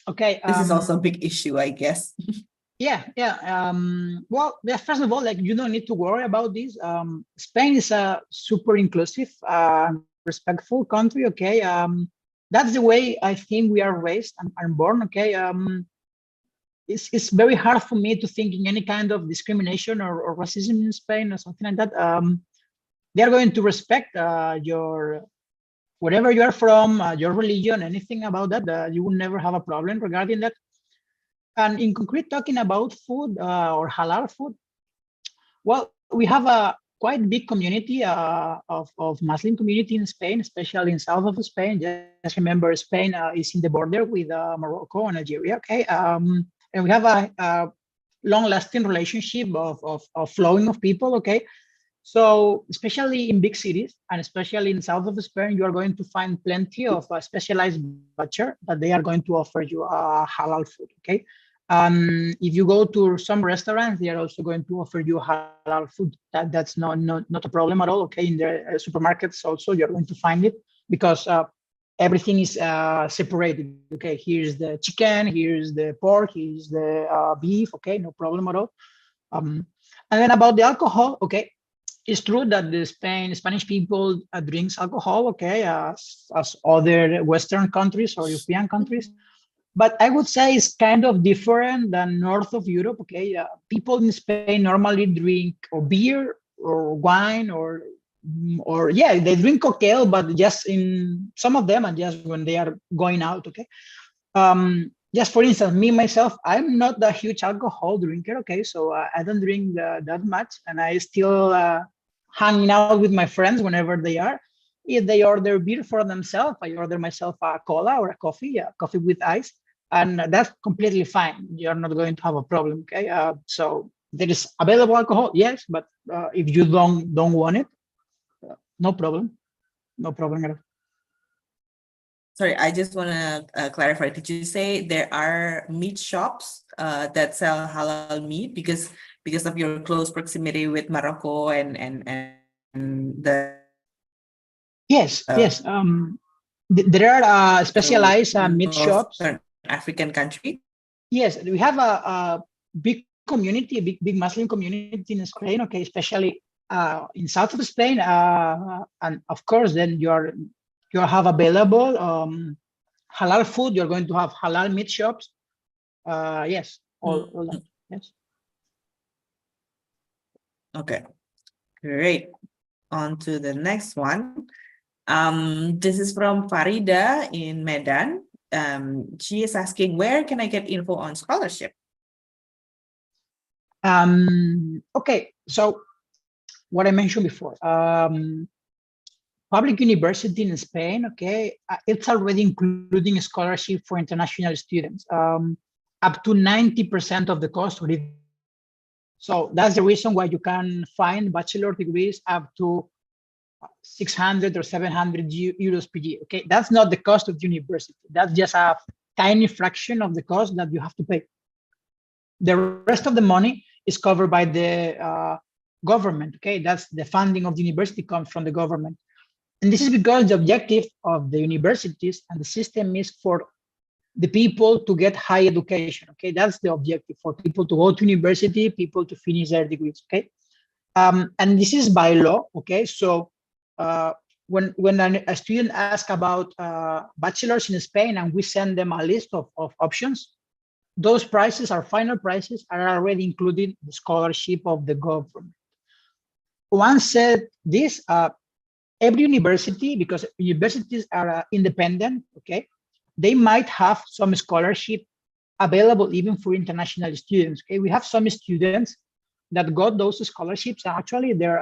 Okay. This is also a big issue, I guess. Yeah. Well, first of all, like, you don't need to worry about this. Spain is a super inclusive, respectful country. Okay. That's the way I think we are raised and born. Okay. It's very hard for me to think in any kind of discrimination or racism in Spain or something like that. They are going to respect your wherever you are from, your religion, anything about that. You will never have a problem regarding that. And in concrete, talking about food or halal food, well, we have a quite big community of Muslim community in Spain, especially in south of Spain. Just remember, Spain is in the border with Morocco and Algeria. Okay, and we have a long-lasting relationship of flowing of people. Okay, so especially in big cities and especially in south of Spain, you are going to find plenty of specialized butcher that they are going to offer you halal food. Okay. If you go to some restaurants, they are also going to offer you halal food. That's not a problem at all. Okay, in the supermarkets also you're going to find it because everything is separated. Okay, here's the chicken, here's the pork, here's the beef. Okay, no problem at all. And then about the alcohol, okay, it's true that the Spanish people drinks alcohol. Okay, as other Western countries or European countries. But I would say it's kind of different than north of Europe. Okay, people in Spain normally drink or beer or wine or yeah, they drink cocktail, but just in some of them and just when they are going out. Okay, just for instance, me myself, I'm not a huge alcohol drinker. Okay, so I don't drink that much, and I still hanging out with my friends whenever they are. If they order beer for themselves, I order myself a cola or a coffee with ice. And that's completely fine. You're not going to have a problem. Okay, so there is available alcohol, yes, but if you don't want it, no problem at all. Sorry, I just want to clarify. Did you say there are meat shops that sell halal meat because of your close proximity with Morocco and the yes. There are specialized meat shops. African country. Yes, we have a big community, big Muslim community in Spain. Okay, especially in south of Spain, and of course, then you have available halal food. You're going to have halal meat shops. Yes, all that. Yes. Okay, great. On to the next one. This is from Farida in Medan. She is asking, where can I get info on scholarship? Okay, so what I mentioned before, public university in Spain, okay, it's already including a scholarship for international students, up to 90% of the cost. So that's the reason why you can find bachelor degrees up to 600 or 700 euros per year. Okay, that's not the cost of the university. That's just a tiny fraction of the cost that you have to pay. The rest of the money is covered by the government. Okay, that's the funding of the university comes from the government. And this is because the objective of the universities and the system is for the people to get high education. Okay, that's the objective, for people to go to university, people to finish their degrees. Okay, and this is by law. Okay, so when a student asks about bachelors in Spain and we send them a list of options, those prices, our final prices, are already including the scholarship of the government. Once said this, every university, because universities are independent, okay, they might have some scholarship available even for international students. Okay, we have some students that got those scholarships, and actually their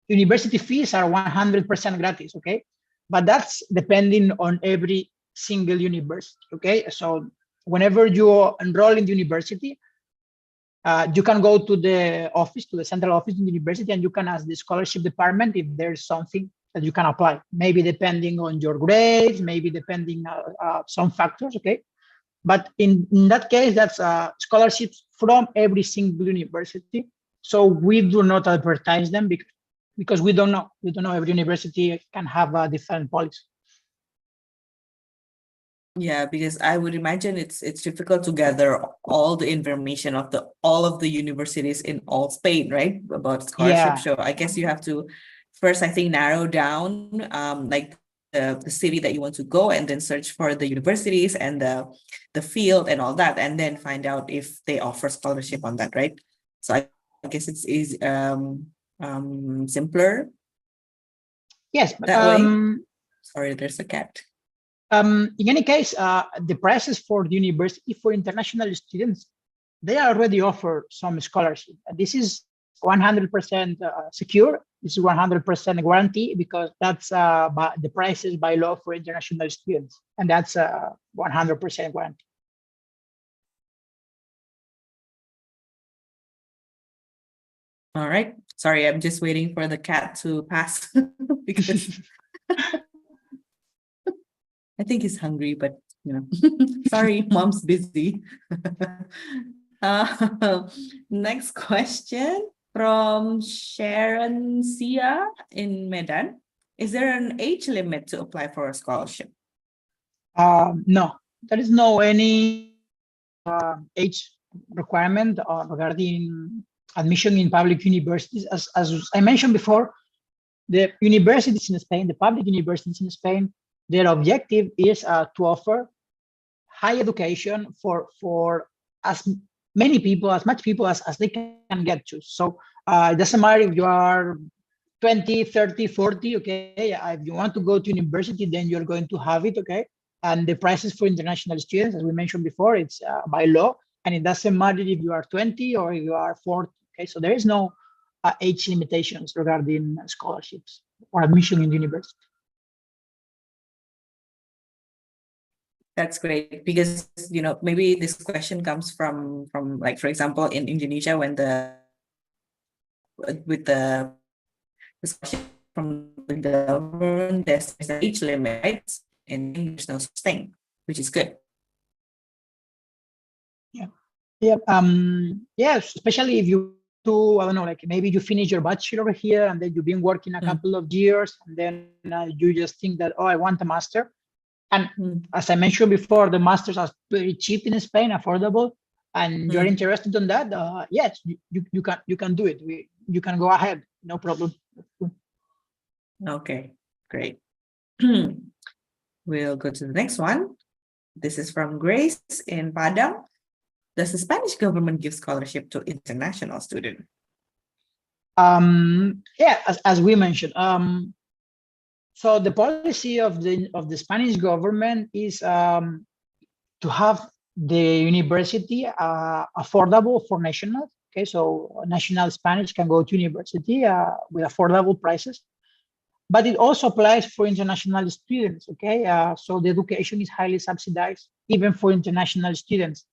university fees are 100% gratis. Okay, but that's depending on every single university. Okay, so whenever you enroll in the university, you can go to the office, to the central office in the university, and you can ask the scholarship department if there's something that you can apply, maybe depending on your grades, maybe depending some factors. Okay, but in that case, that's scholarships from every single university. So we do not advertise them because we don't know. We don't know, every university can have a different policy. Yeah, because I would imagine it's difficult to gather all the information of all of the universities in all Spain, right? About scholarship. Yeah. So I guess you have to first, I think, narrow down like the city that you want to go, and then search for the universities and the field and all that, and then find out if they offer scholarship on that, right? So I guess it's simpler Yes, but that way. Sorry, there's a cat. In any case, the prices for the university for international students, they already offer some scholarship. This is 100% secure. This is 100% guarantee, because that's the prices by law for international students, and that's 100% guarantee. All right. Sorry, I'm just waiting for the cat to pass because I think he's hungry, but sorry, mom's busy. Next question from Sharon Sia in Medan. Is there an age limit to apply for a scholarship? No, there is no any age requirement regarding admission in public universities. As I mentioned before, the universities in Spain, the public universities in Spain, their objective is to offer high education for as many people, as much people as they can get to. So it doesn't matter if you are 20, 30, 40, okay? If you want to go to university, then you're going to have it, okay? And the prices for international students, as we mentioned before, it's by law, and it doesn't matter if you are 20 or if you are 40, okay? So there is no age limitations regarding scholarships or admission in university. That's great, because maybe this question comes from like, for example, in Indonesia, when with the discussion from the government, there's an age limit, right? And there's no such thing, which is good. Yeah. Yes, especially if you do, I don't know, like maybe you finish your bachelor here and then you've been working a couple of years, and then you just think that, oh, I want a master. And as I mentioned before, the masters are very cheap in Spain, affordable, and you're interested in that. Yes, you can do it. You can go ahead, no problem. Okay, great. We'll go to the next one. This is from Grace in Padang. Does the Spanish government give scholarship to international students? Yeah, as we mentioned. So the policy of the Spanish government is to have the university affordable for nationals. Okay, so national Spanish can go to university with affordable prices, but it also applies for international students. Okay, so the education is highly subsidized even for international students,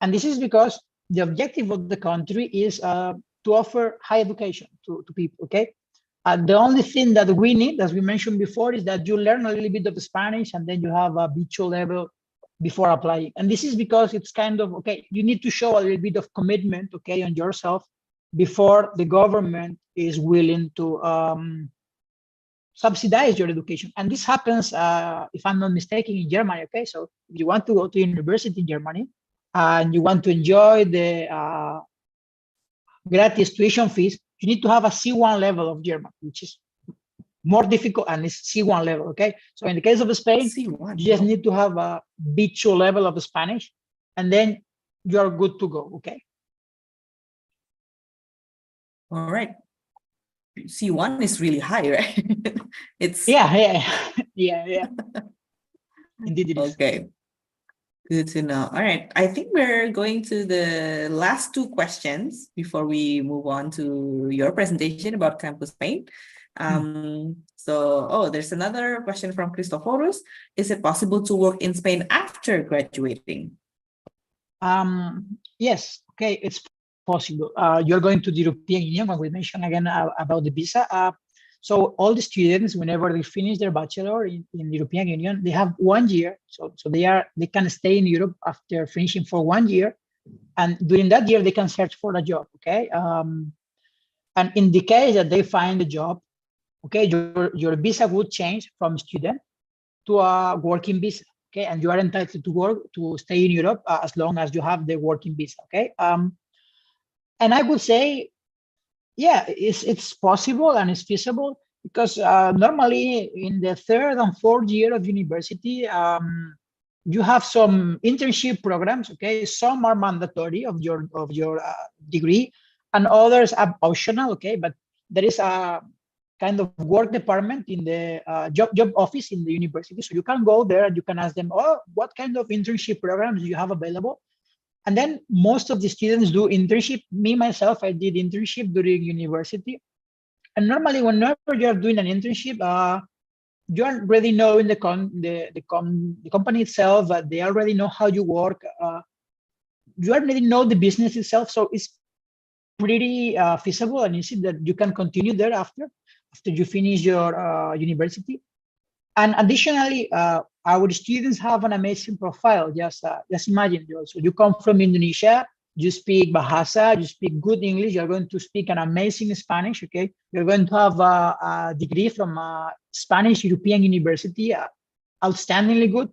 and this is because the objective of the country is to offer high education to people. Okay. The only thing that we need, as we mentioned before, is that you learn a little bit of Spanish and then you have a B2 level before applying. And this is because it's kind of, okay, you need to show a little bit of commitment, okay, on yourself before the government is willing to subsidize your education. And this happens, if I'm not mistaken, in Germany. Okay, so if you want to go to university in Germany and you want to enjoy the gratis tuition fees, you need to have a C1 level of German, which is more difficult, and it's C1 level. Okay, so in the case of Spain, C1, you just wow. need to have a B2 level of Spanish, and then you're good to go. Okay. All right. C1 is really high, right? It's Yeah. Indeed, it is. okay. Good to know. All right. I think we're going to the last two questions before we move on to your presentation about Campus Spain. So, there's another question from Christophorus. Is it possible to work in Spain after graduating? Yes. Okay, it's possible. You're going to the European Union, when we mentioned again about the visa. So all the students, whenever they finish their bachelor in the European Union, they have 1 year. So they can stay in Europe after finishing for 1 year, and during that year they can search for a job. Okay, and in the case that they find a job, okay, your visa would change from student to a working visa. Okay, and you are entitled to work to stay in Europe as long as you have the working visa. Okay, and I would say, yeah, it's possible and it's feasible, because normally in the 3rd and 4th year of university, you have some internship programs. Okay, some are mandatory of your degree, and others are optional. Okay, but there is a kind of work department in the job office in the university, so you can go there and you can ask them, oh, what kind of internship programs do you have available? And then most of the students do internship. Me, myself, I did internship during university. And normally, whenever you're doing an internship, you already know in the company itself that they already know how you work. You already know the business itself. So it's pretty feasible and easy that you can continue there after you finish your university. And additionally, our students have an amazing profile. Just imagine, so you come from Indonesia, you speak Bahasa, you speak good English, you're going to speak an amazing Spanish. Okay, you're going to have a degree from a Spanish European university, outstandingly good.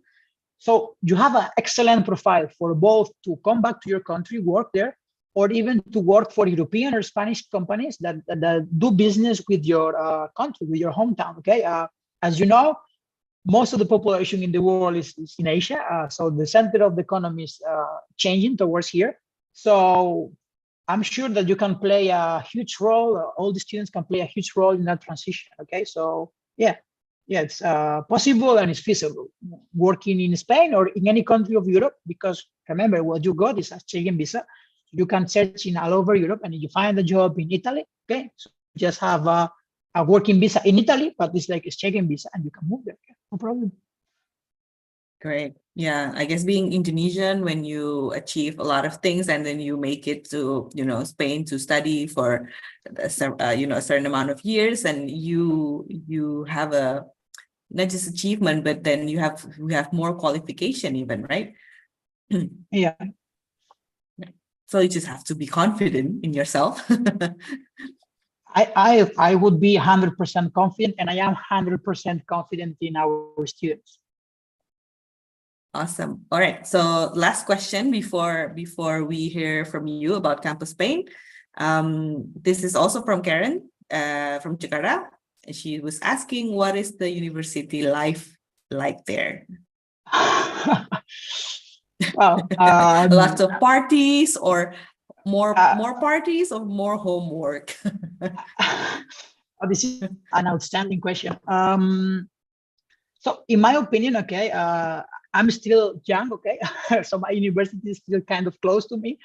So you have an excellent profile for both to come back to your country, work there, or even to work for European or Spanish companies that do business with your country, with your hometown. Okay, as you know, most of the population in the world is in Asia, so the center of the economy is changing towards here. So I'm sure that you can play a huge role. All the students can play a huge role in that transition. Okay, so yeah, it's possible and it's feasible working in Spain or in any country of Europe, because remember, what you got is a Schengen visa. You can search in all over Europe, and if you find a job in Italy, okay, so you just have a working visa in Italy, but it's like a Schengen visa, and you can move there. No problem. Great. Yeah, I guess being Indonesian, when you achieve a lot of things and then you make it to, Spain to study for a certain amount of years, and you have a not just achievement, but then you have more qualification even, right? Yeah. So you just have to be confident in yourself. I would be 100% confident, and I am 100% confident in our students. Awesome. All right. So last question before we hear from you about Campus Spain. This is also from Karen from Jakarta. She was asking, what is the university life like there? Well, lots of parties, or more parties, or more homework? This is an outstanding question. So in my opinion, okay, I'm still young, okay, so my university is still kind of close to me.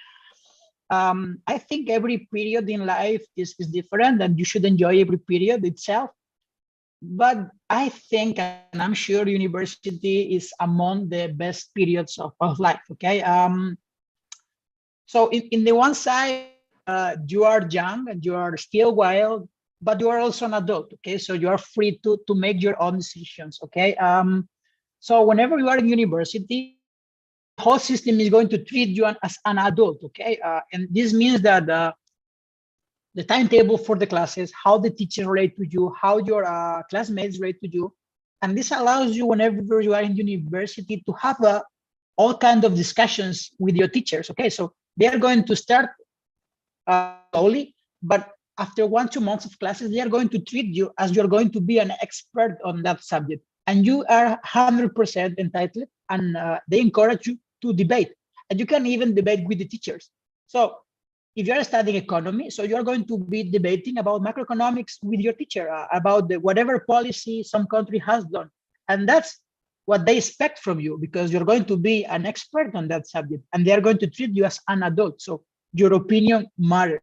I think every period in life is different, and you should enjoy every period itself. But I think, and I'm sure, university is among the best periods of life, okay? So in the one side, you are young and you are still wild, but you are also an adult, okay? So you are free to make your own decisions, okay? So whenever you are in university, the whole system is going to treat you as an adult, okay? And this means that the timetable for the classes, how the teachers relate to you, how your classmates relate to you. And this allows you, whenever you are in university, to have all kinds of discussions with your teachers. Okay, so they are going to start slowly, but after 1-2 months of classes, they are going to treat you as you're going to be an expert on that subject. And you are 100% entitled, and they encourage you to debate. And you can even debate with the teachers. So if you're studying economy, so you're going to be debating about macroeconomics with your teacher, about whatever policy some country has done. And that's what they expect from you, because you're going to be an expert on that subject, and they are going to treat you as an adult. So your opinion matters.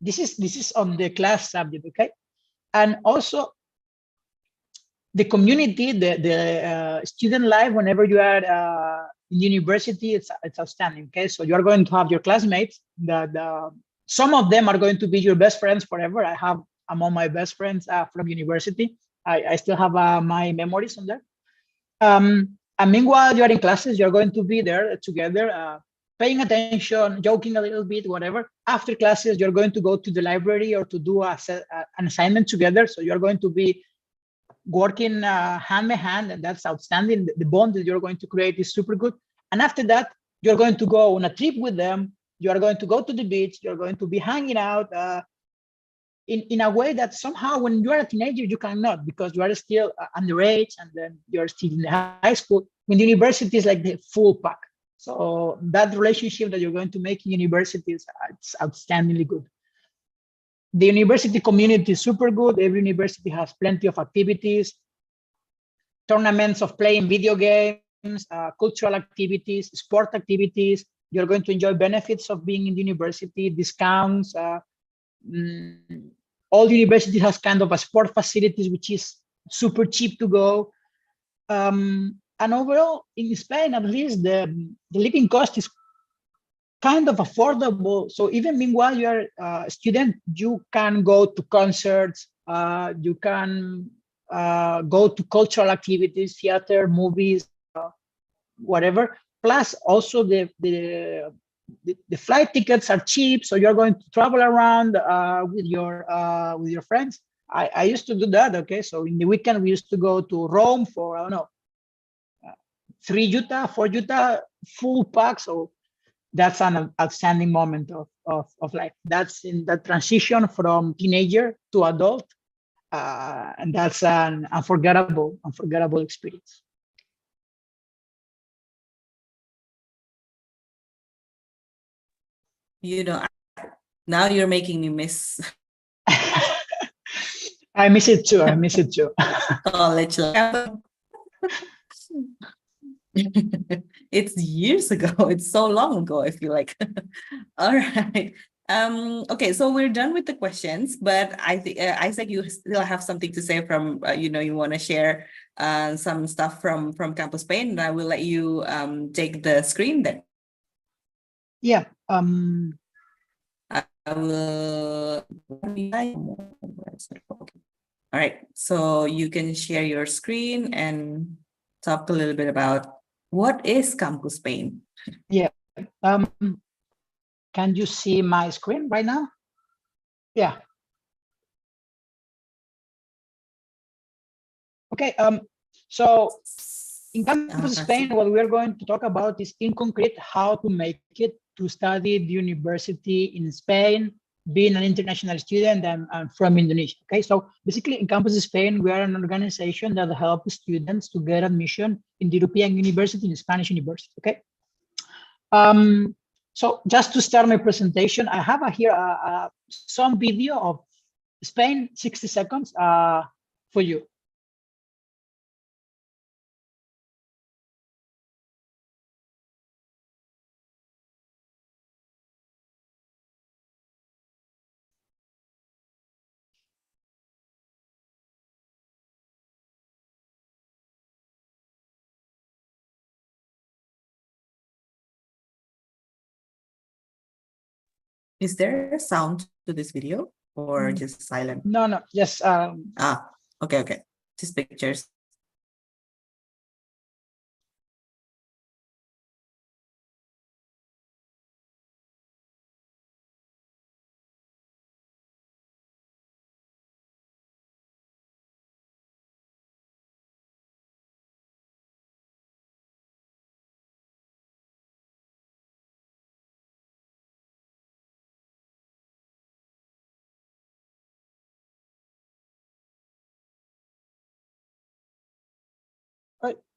This is on the class subject, okay? And also the community, the student life, whenever you are in university, it's outstanding, okay? So you're going to have your classmates that some of them are going to be your best friends forever. I have among my best friends from university. I still have my memories on that. And meanwhile, you are in classes, you're going to be there together, paying attention, joking a little bit, whatever. After classes, you're going to go to the library or to do an assignment together. So you're going to be working hand by hand, and that's outstanding. The bond that you're going to create is super good. And after that, you're going to go on a trip with them. You are going to go to the beach. You're going to be hanging out in a way that somehow when you are a teenager, you cannot, because you are still underage, and then you're still in high school. When university is like the full pack. So that relationship that you're going to make in university is it's outstandingly good. The university community is super good. Every university has plenty of activities, tournaments of playing video games, cultural activities, sport activities. You're going to enjoy benefits of being in university, discounts. All university has kind of a sport facilities, which is super cheap to go. And overall, in Spain, at least, the living cost is kind of affordable. So even meanwhile you are a student, you can go to concerts, you can go to cultural activities, theater, movies, whatever. Plus also the flight tickets are cheap, so you're going to travel around with your friends. I used to do that, okay? So in the weekend, we used to go to Rome for, I don't know, 3 juta, 4 juta, full pack. So that's an outstanding moment of life. That's in that transition from teenager to adult. And that's an unforgettable experience. You know, now you're making me miss I miss it too. I miss it too. college life. It's years ago. It's so long ago, I feel like. All right. Okay, so we're done with the questions, but I think Isaac, you still have something to say from you want to share some stuff from Campus Spain, and I will let you take the screen then. Yeah. I will. All right, so you can share your screen and talk a little bit about what is Campus Spain. Yeah. Can you see my screen right now? Yeah. Okay. So in Campus Spain, what we're going to talk about is in concrete how to make it to study the university in Spain, being an international student and from Indonesia. Okay, so basically in Campus Spain, we are an organization that helps students to get admission in the European university, in Spanish university. Okay. So just to start my presentation, I have here some video of Spain, 60 seconds for you. Is there a sound to this video or just silent? No, just Okay. Just pictures.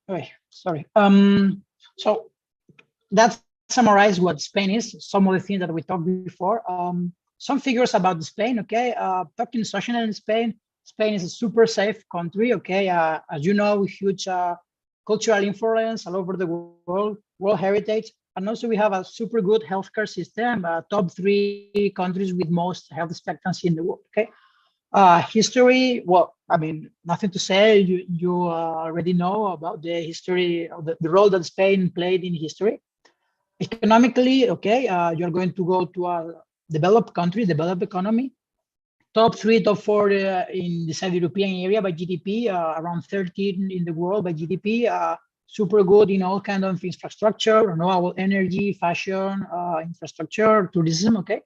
Oh, sorry. So that summarizes what Spain is. Some of the things that we talked before. Some figures about Spain. Okay, talking social in Spain. Spain is a super safe country. Okay, as you know, huge cultural influence all over the world, world heritage, and also we have a super good healthcare system. Top 3 countries with most health expectancy in the world. Okay. History, well, I mean, nothing to say. You already know about the history of the role that Spain played in history. Economically, okay, you're going to go to a developed country, developed economy. Top 3, top 4 in the South European area by GDP, around 13 in the world by GDP. Super good in all kind of infrastructure, renewable energy, fashion, infrastructure, tourism, okay?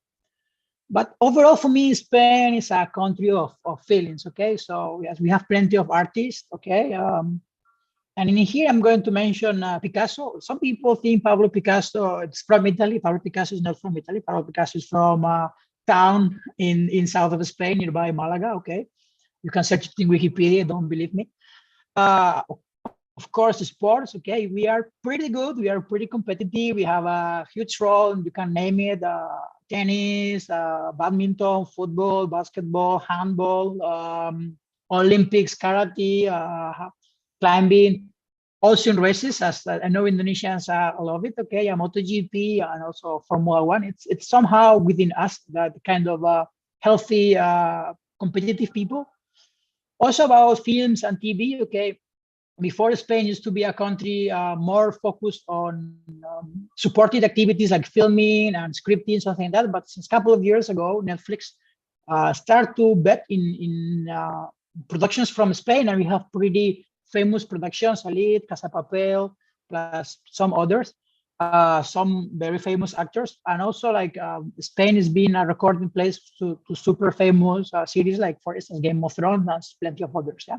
But overall, for me, Spain is a country of feelings, okay? So yes, we have plenty of artists, okay? And in here, I'm going to mention Picasso. Some people think Pablo Picasso is from Italy. Pablo Picasso is not from Italy. Pablo Picasso is from a town in south of Spain, nearby Malaga, okay? You can search it in Wikipedia, don't believe me. Of course, sports, okay? We are pretty good. We are pretty competitive. We have a huge role, and you can name it, tennis, badminton, football, basketball, handball, Olympics, karate, climbing, also in races, as I know Indonesians love it, okay? MotoGP and also Formula One. It's somehow within us that kind of healthy, competitive people. Also about films and TV, okay? Before, Spain used to be a country more focused on supported activities like filming and scripting, something like that. But since a couple of years ago, Netflix started to bet in productions from Spain, and we have pretty famous productions, Elite, Casa Papel, plus some others, some very famous actors. And also, like, Spain has been a recording place to super famous series, like, for instance, Game of Thrones, and plenty of others, yeah.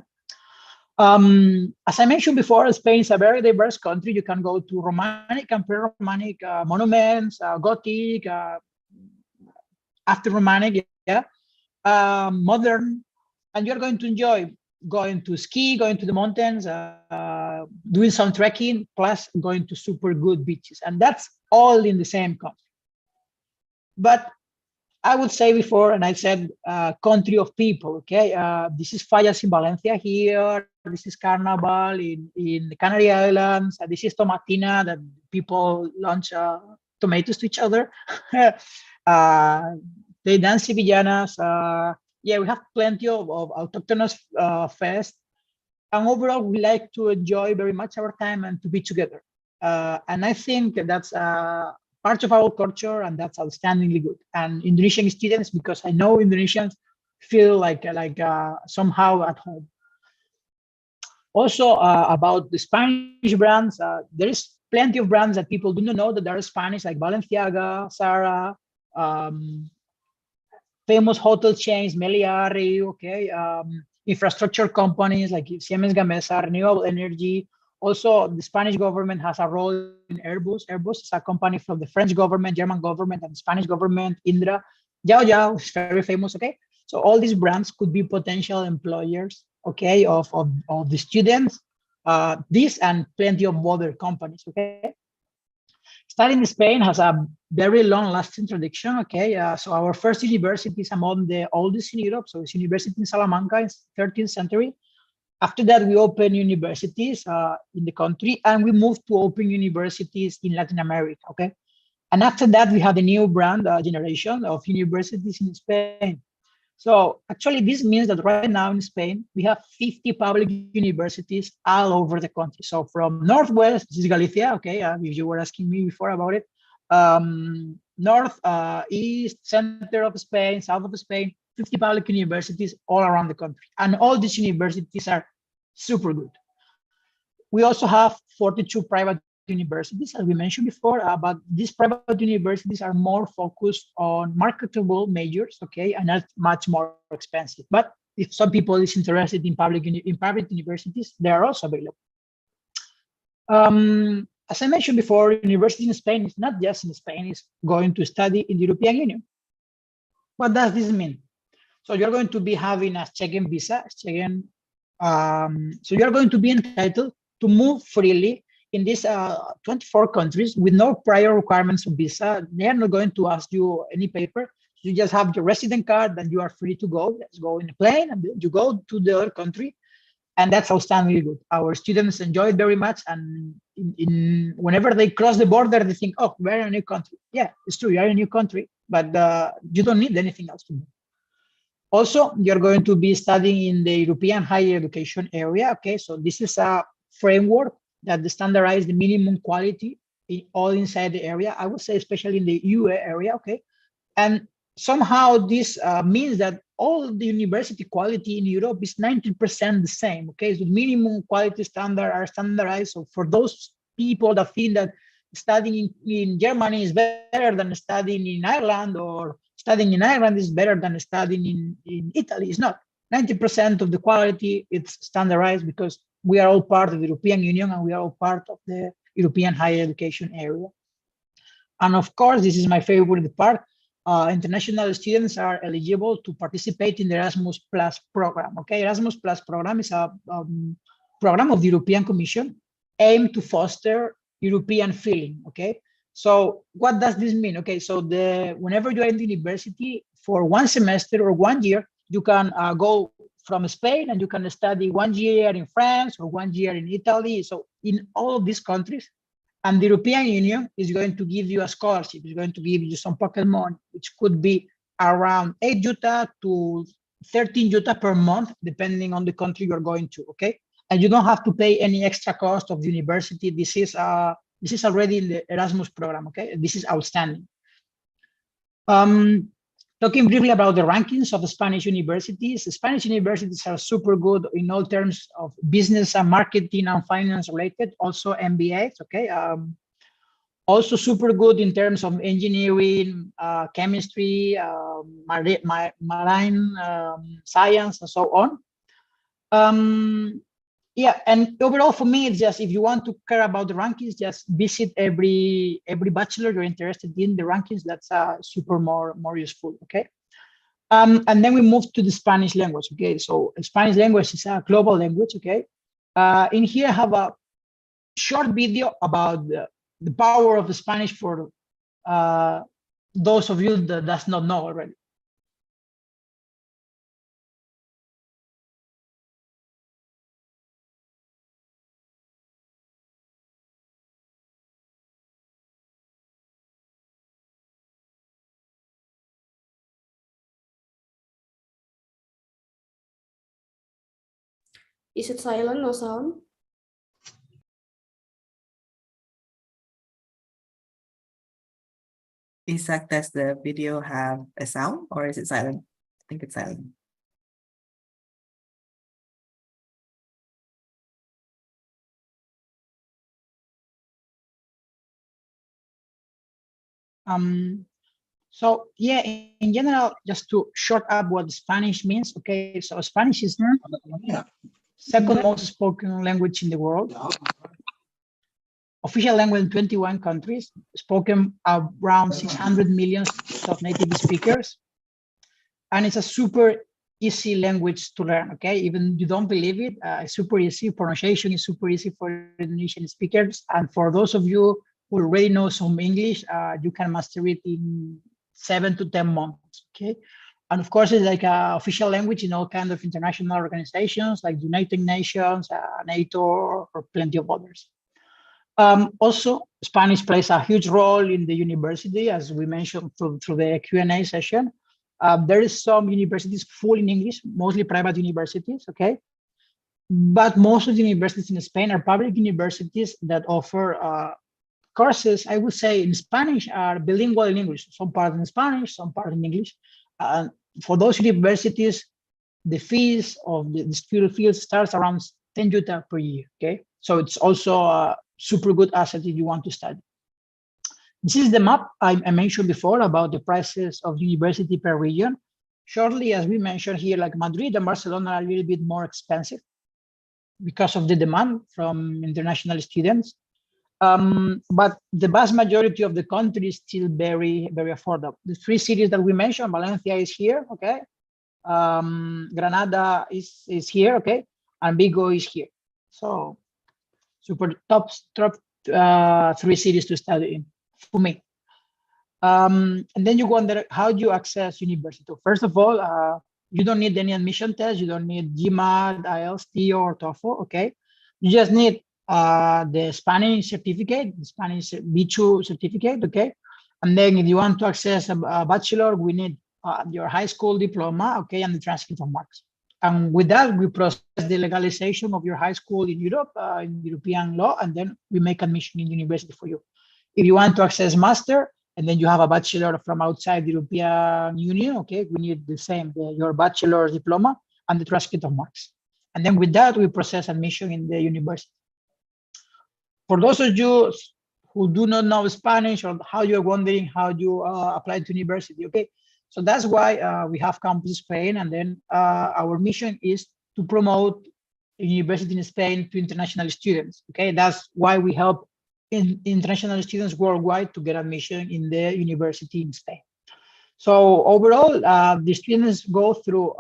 As I mentioned before, Spain is a very diverse country. You can go to Romantic and pre-Romantic monuments, Gothic, after Romantic, yeah, modern, and you're going to enjoy going to ski, going to the mountains, doing some trekking, plus going to super good beaches, and that's all in the same country. But I would say before, and I said, country of people, okay? This is Fallas in Valencia here. This is Carnival in the Canary Islands. This is Tomatina, that people launch tomatoes to each other. They dance Sevillanas. Yeah, we have plenty of autochthonous fest. And overall, we like to enjoy very much our time and to be together. And I think that's part of our culture, and that's outstandingly good. And Indonesian students, because I know Indonesians feel like somehow at home. Also, about the Spanish brands, there is plenty of brands that people do not know that are Spanish, like Balenciaga, Zara, famous hotel chains, Meliari, okay, infrastructure companies like Siemens Gamesa, renewable energy. Also, the Spanish government has a role in Airbus. Airbus is a company from the French government, German government, and Spanish government. Indra, Yao Yao is very famous, okay? So all these brands could be potential employers, okay, of the students, this and plenty of other companies, okay? Studying in Spain has a very long-lasting tradition, okay? So our first university is among the oldest in Europe. So it's University in Salamanca in 13th century. After that, we opened universities in the country, and we moved to open universities in Latin America, okay? And after that, we had a new brand generation of universities in Spain. So actually, this means that right now in Spain, we have 50 public universities all over the country. So from Northwest, this is Galicia, okay, if you were asking me before about it, North, East, Center of Spain, South of Spain, 50 public universities all around the country. And all these universities are super good. We also have 42 private universities, as we mentioned before, but these private universities are more focused on marketable majors, okay, and that's much more expensive. But if some people is interested in private universities, they are also available. As I mentioned before, university in Spain is not just in Spain, it's going to study in the European Union. What does this mean? So you're going to be having a Schengen visa, Schengen. So you're going to be entitled to move freely in these 24 countries with no prior requirements of visa. They are not going to ask you any paper. You just have your resident card and you are free to go. Let's go in a plane and you go to the other country. And that's outstandingly good. Our students enjoy it very much. And whenever they cross the border, they think, oh, we're in a new country. Yeah, it's true, you're in a new country, but you don't need anything else to do. Also, you're going to be studying in the European higher education area. Okay, so this is a framework that standardizes the minimum quality all inside the area. I would say especially in the UA area, okay? And somehow this means that all the university quality in Europe is 90% the same, okay? So minimum quality standards are standardized. So for those people that think that studying in Germany is better than studying in Ireland, or studying in Ireland is better than studying in Italy, it's not. 90% of the quality, it's standardized because we are all part of the European Union and we are all part of the European higher education area. And of course, this is my favorite part, international students are eligible to participate in the Erasmus Plus program. Okay, Erasmus Plus program is a program of the European Commission aimed to foster European feeling. Okay, so what does this mean? Okay, so whenever you are in the university for one semester or 1 year, you can go from Spain and you can study 1 year in France or 1 year in Italy. So in all of these countries, and the European Union is going to give you a scholarship, it's going to give you some pocket money, which could be around 8 juta to 13 juta per month, depending on the country you're going to, okay? And you don't have to pay any extra cost of the university. This is already in the Erasmus program, okay? This is outstanding. Talking briefly about the rankings of the Spanish universities. The Spanish universities are super good in all terms of business and marketing and finance related, also MBAs, okay? Also super good in terms of engineering, chemistry, marine science, and so on. Yeah, and overall for me, it's just, if you want to care about the rankings, just visit every bachelor you're interested in the rankings. That's super more useful, okay? And then we move to the Spanish language, okay? So Spanish language is a global language, okay? In here I have a short video about the power of the Spanish for those of you that does not know already. Is it silent, no sound? Isaac, does the video have a sound or is it silent? I think it's silent. So yeah, in general, just to short up what Spanish means, okay, so Spanish is the second most spoken language in the world. Official language in 21 countries, spoken around 600 million of native speakers. And it's a super easy language to learn, okay? Even you don't believe it, it's super easy. Pronunciation is super easy for Indonesian speakers. And for those of you who already know some English, you can master it in 7 to 10 months, okay? And of course, it's like an official language in all kinds of international organizations like United Nations, NATO, or plenty of others. Also, Spanish plays a huge role in the university, as we mentioned through the Q&A session. There is some universities full in English, mostly private universities, okay? But most of the universities in Spain are public universities that offer courses, I would say, in Spanish are bilingual in English, some part in Spanish, some part in English. For those universities, the fees of the student fees starts around 10 juta per year, okay? So it's also a super good asset if you want to study. This is the map I mentioned before about the prices of university per region. Shortly, as we mentioned here, like Madrid and Barcelona are a little bit more expensive because of the demand from international students. But the vast majority of the country is still very, very affordable. The 3 cities that we mentioned, Valencia is here, okay? Granada is here, okay? And Vigo is here. So top 3 cities to study in for me. And then you wonder, how do you access university? First of all, you don't need any admission test. You don't need GMAT, IELTS, TO, or TOEFL, okay? You just need the Spanish certificate, the Spanish B2 certificate, okay? And then if you want to access a bachelor, we need your high school diploma, okay, and the transcript of marks. And with that, we process the legalization of your high school in Europe, in European law, and then we make admission in university for you. If you want to access master, and then you have a bachelor from outside the European Union, okay, we need the same, your bachelor's diploma and the transcript of marks. And then with that, we process admission in the university. For those of you who do not know Spanish, or how you're wondering how you apply to university, okay, so that's why we have Campus Spain, and then our mission is to promote a university in Spain to international students, okay? That's why we help international students worldwide to get admission in the university in Spain. So overall, the students go through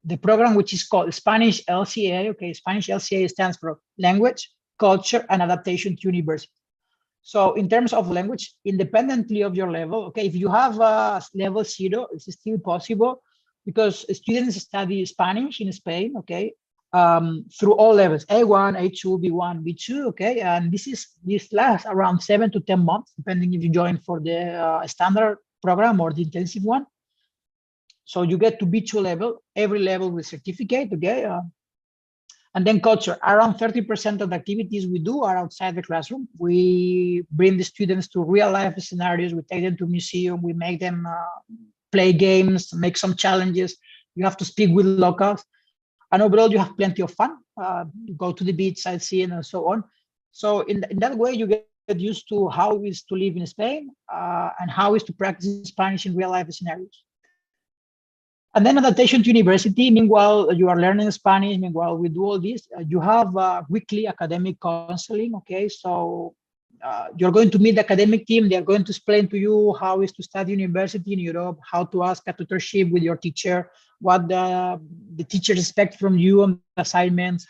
the program, which is called Spanish LCA, okay? Spanish LCA stands for Language, Culture, and Adaptation to University. So in terms of language, independently of your level, okay, if you have level 0, it's still possible, because students study Spanish in Spain, okay, through all levels, A1, A2, B1, B2, okay, and this lasts around 7 to 10 months, depending if you join for the standard program or the intensive one. So you get to B2 level, every level with certificate, okay. And then culture, around 30% of the activities we do are outside the classroom. We bring the students to real life scenarios. We take them to museum. We make them play games, make some challenges. You have to speak with locals. And overall, you have plenty of fun. You go to the beach, sightseeing, and so on. So in that way, you get used to how it is to live in Spain and how it is to practice Spanish in real life scenarios. And then adaptation to university, meanwhile, you are learning Spanish, meanwhile, we do all this, you have weekly academic counseling, okay? So you're going to meet the academic team, they're going to explain to you how it is to study university in Europe, how to ask a tutorship with your teacher, what the teachers expect from you on assignments,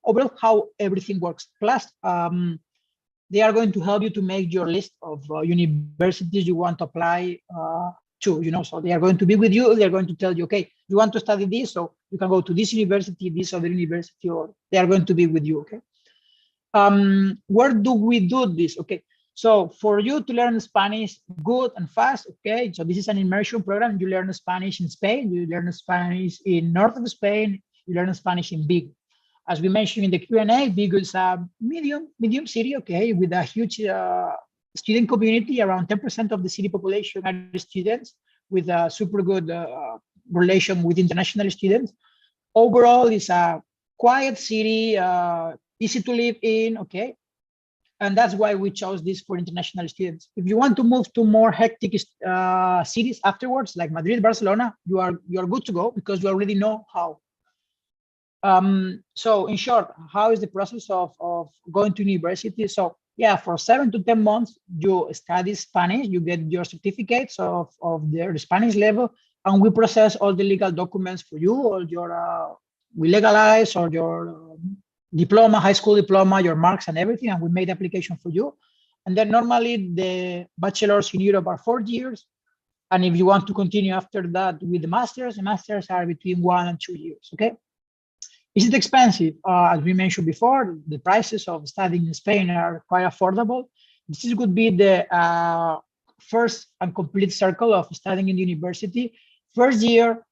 overall how everything works. Plus, they are going to help you to make your list of universities you want to apply to, so they are going to be with you. They're going to tell you, okay, you want to study this, so you can go to this university, this other university, or they are going to be with you, okay? Where do we do this? Okay, so for you to learn Spanish good and fast, okay, so this is an immersion program. You learn Spanish in Spain, you learn Spanish in north of Spain, you learn Spanish in Vigo. As we mentioned in the Q&A, Vigo is a medium city, okay, with a huge student community. Around 10% of the city population are students, with a super good relation with international students. Overall, it's a quiet city, easy to live in, okay? And that's why we chose this for international students. If you want to move to more hectic cities afterwards, like Madrid, Barcelona, you are good to go, because you already know how. So in short, how is the process of going to university? So yeah, for 7 to 10 months, you study Spanish, you get your certificates of the Spanish level, and we process all the legal documents for you, all your, we legalize all your diploma, high school diploma, your marks and everything, and we made the application for you. And then normally the bachelors in Europe are 4 years. And if you want to continue after that with the masters are between 1 and 2 years, okay? Is it expensive? As we mentioned before, the prices of studying in Spain are quite affordable. This could be the first and complete circle of studying in university. First year,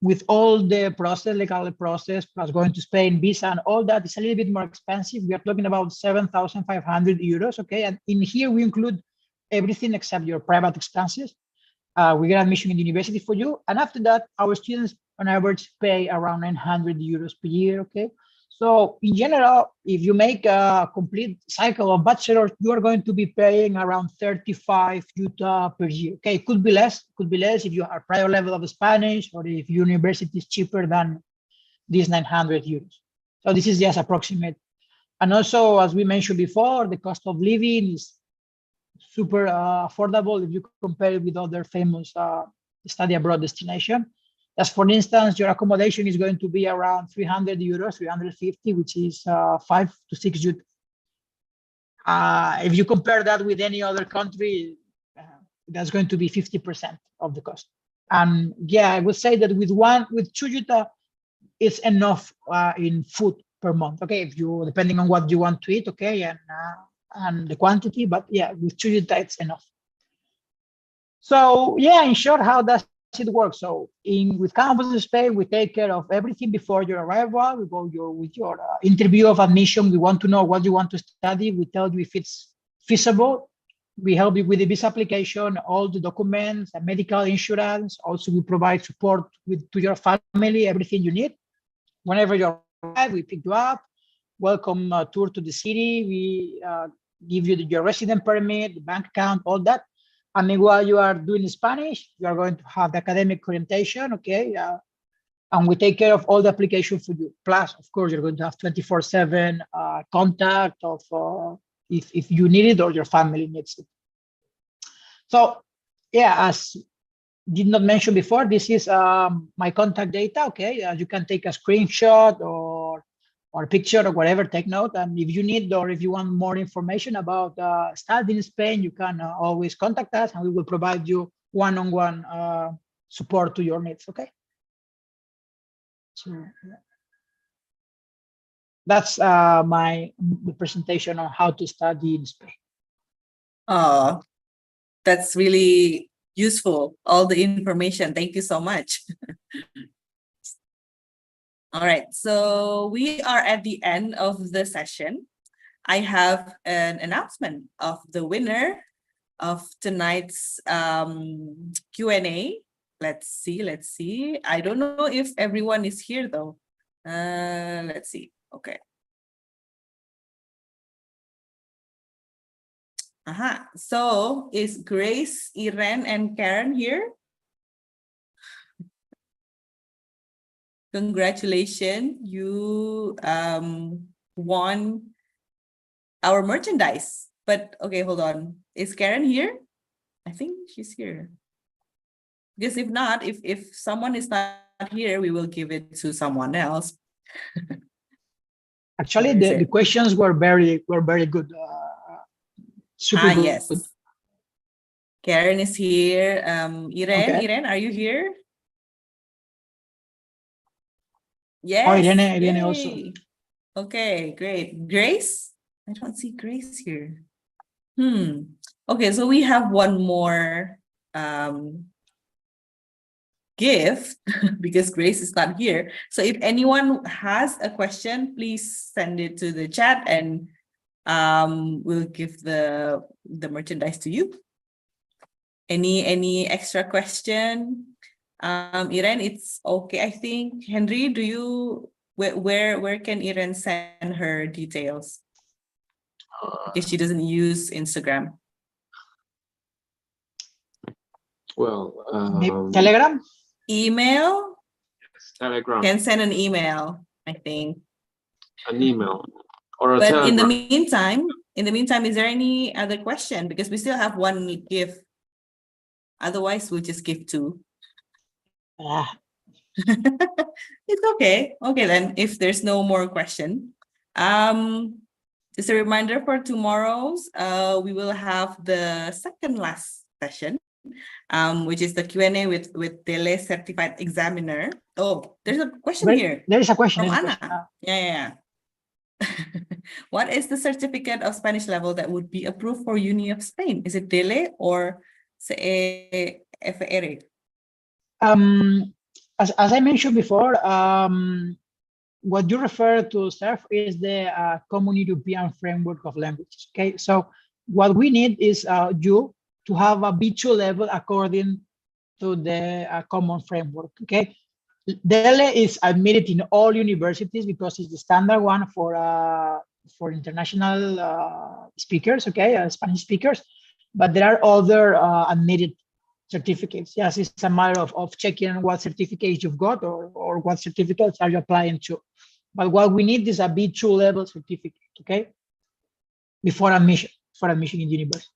with all the process, legal process, plus going to Spain, visa, and all that, it's a little bit more expensive. We are talking about 7,500 euros, okay? And in here, we include everything except your private expenses. We get admission in the university for you. And after that, our students on average pay around 900 euros per year, okay? So in general, if you make a complete cycle of bachelor, you are going to be paying around 35 UTA per year, okay? It could be less if you are prior level of Spanish, or if university is cheaper than these 900 euros. So this is just approximate. And also, as we mentioned before, the cost of living is super affordable if you compare it with other famous study abroad destination. Just for instance, your accommodation is going to be around 300 euros, 350, which is 5 to 6 juta. If you compare that with any other country, that's going to be 50% of the cost. And yeah, I would say that with 2 juta, it's enough in food per month. Okay, if you, depending on what you want to eat, okay, and the quantity, but yeah, with 2 juta, it's enough. So yeah, in short, how does it work? So with Campus Spain, we take care of everything before your arrival. We go with your interview of admission. We want to know what you want to study. We tell you if it's feasible. We help you with the visa application, all the documents, the medical insurance. Also, we provide support to your family, everything you need. Whenever you arrive, we pick you up, welcome tour to the city. We give you your resident permit, the bank account, all that. And while you are doing Spanish, you are going to have the academic orientation, okay? And we take care of all the application for you. Plus, of course, you're going to have 24/7 contact of if you need it or your family needs it. So, yeah, as did not mention before, this is my contact data, okay? You can take a screenshot or a picture or whatever, take note. And if you need or if you want more information about studying in Spain, you can always contact us and we will provide you one-on-one support to your needs, okay? So that's the presentation on how to study in Spain. Oh, that's really useful, all the information. Thank you so much. All right, so we are at the end of the session. I have an announcement of the winner of tonight's Q&A. Let's see. I don't know if everyone is here though. Let's see, okay. So is Grace, Irene, and Karen here? Congratulations, you won our merchandise. But okay, hold on. Is Karen here? I think she's here. Because if not, if someone is not here, we will give it to someone else. Actually, the questions were very good. Super good. Yes. Karen is here. Irene, Okay. Irene, are you here? Yes. Oh, Irene also. Okay, great. Grace? I don't see Grace here. Okay, so we have one more gift because Grace is not here. So if anyone has a question, please send it to the chat and we'll give the merchandise to you. Any extra question? Irene, it's okay, I think. Henry, do you where can Irene send her details? Because she doesn't use Instagram. Well, Telegram? Email? Telegram. Can send an email, I think. An email or a But telegram. in the meantime, is there any other question? Because we still have one gift. Otherwise, we'll just give two. It's okay. Okay, then if there's no more question, just a reminder for tomorrow's, we will have the second last session, which is the Q&A with Tele Certified Examiner. Oh, there's a question here. There is a question. From Anna. Yeah. What is the certificate of Spanish level that would be approved for Uni of Spain? Is it Tele or CEFR? As I mentioned before, what you refer to, Steph, is the Common European Framework of Languages. Okay, so what we need is you to have a B2 level according to the Common Framework. Okay, DELE is admitted in all universities because it's the standard one for international speakers. Okay, Spanish speakers, but there are other admitted certificates. Yes, it's a matter of checking what certificates you've got or what certificates are you applying to. But what we need is a B2 level certificate, okay? Before admission, in university.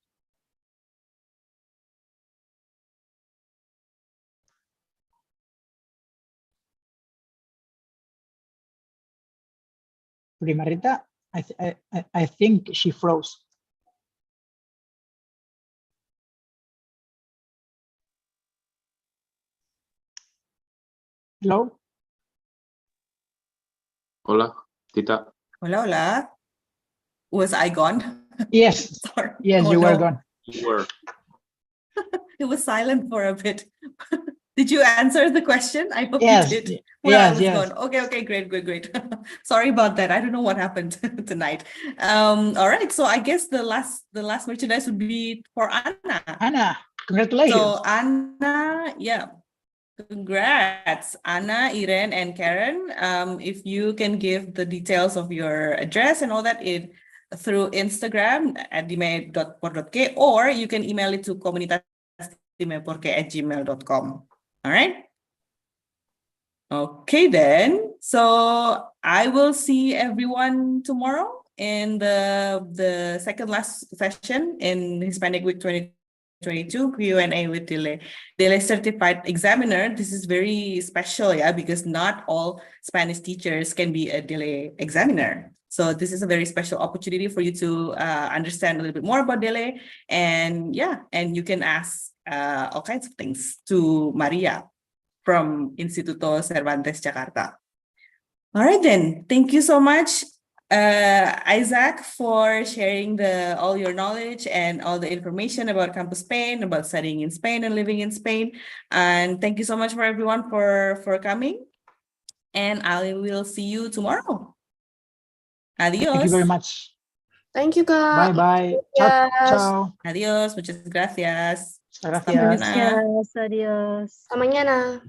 Primarita, I think she froze. Hello? Hola, Tita. Hola, hola. Was I gone? Yes, Sorry. yes, Oh, you were no. gone. You were. It was silent for a bit. Did you answer the question? I hope Yes, you did. y- Well, I yes, was yes. gone. Okay, great. Sorry about that. I don't know what happened tonight. All right. So I guess the last merchandise would be for Anna. Anna, congratulations. So Anna, yeah. Congrats, Anna, Irene, and Karen. If you can give the details of your address and all that through Instagram at dime.por.ke, or you can email it to comunitasdimeporke@gmail.com. All right. Okay, then. So I will see everyone tomorrow in the second last session in Hispanic Week 2022 Q&A with Dile certified examiner. This is very special, yeah, because not all Spanish teachers can be a Dile examiner. So this is a very special opportunity for you to understand a little bit more about Dile, and yeah, and you can ask all kinds of things to Maria from Instituto Cervantes Jakarta. All right, then. Thank you so much, Isaac, for sharing all your knowledge and all the information about Campus Spain, about studying in Spain and living in Spain. And thank you so much for everyone for coming. And I will see you tomorrow. Adios. Thank you very much. Thank you, Kak. Bye-bye. Ciao, Yes. ciao. Adios. Muchas gracias. Gracias. Hasta mañana. Gracias, adiós. Hasta mañana.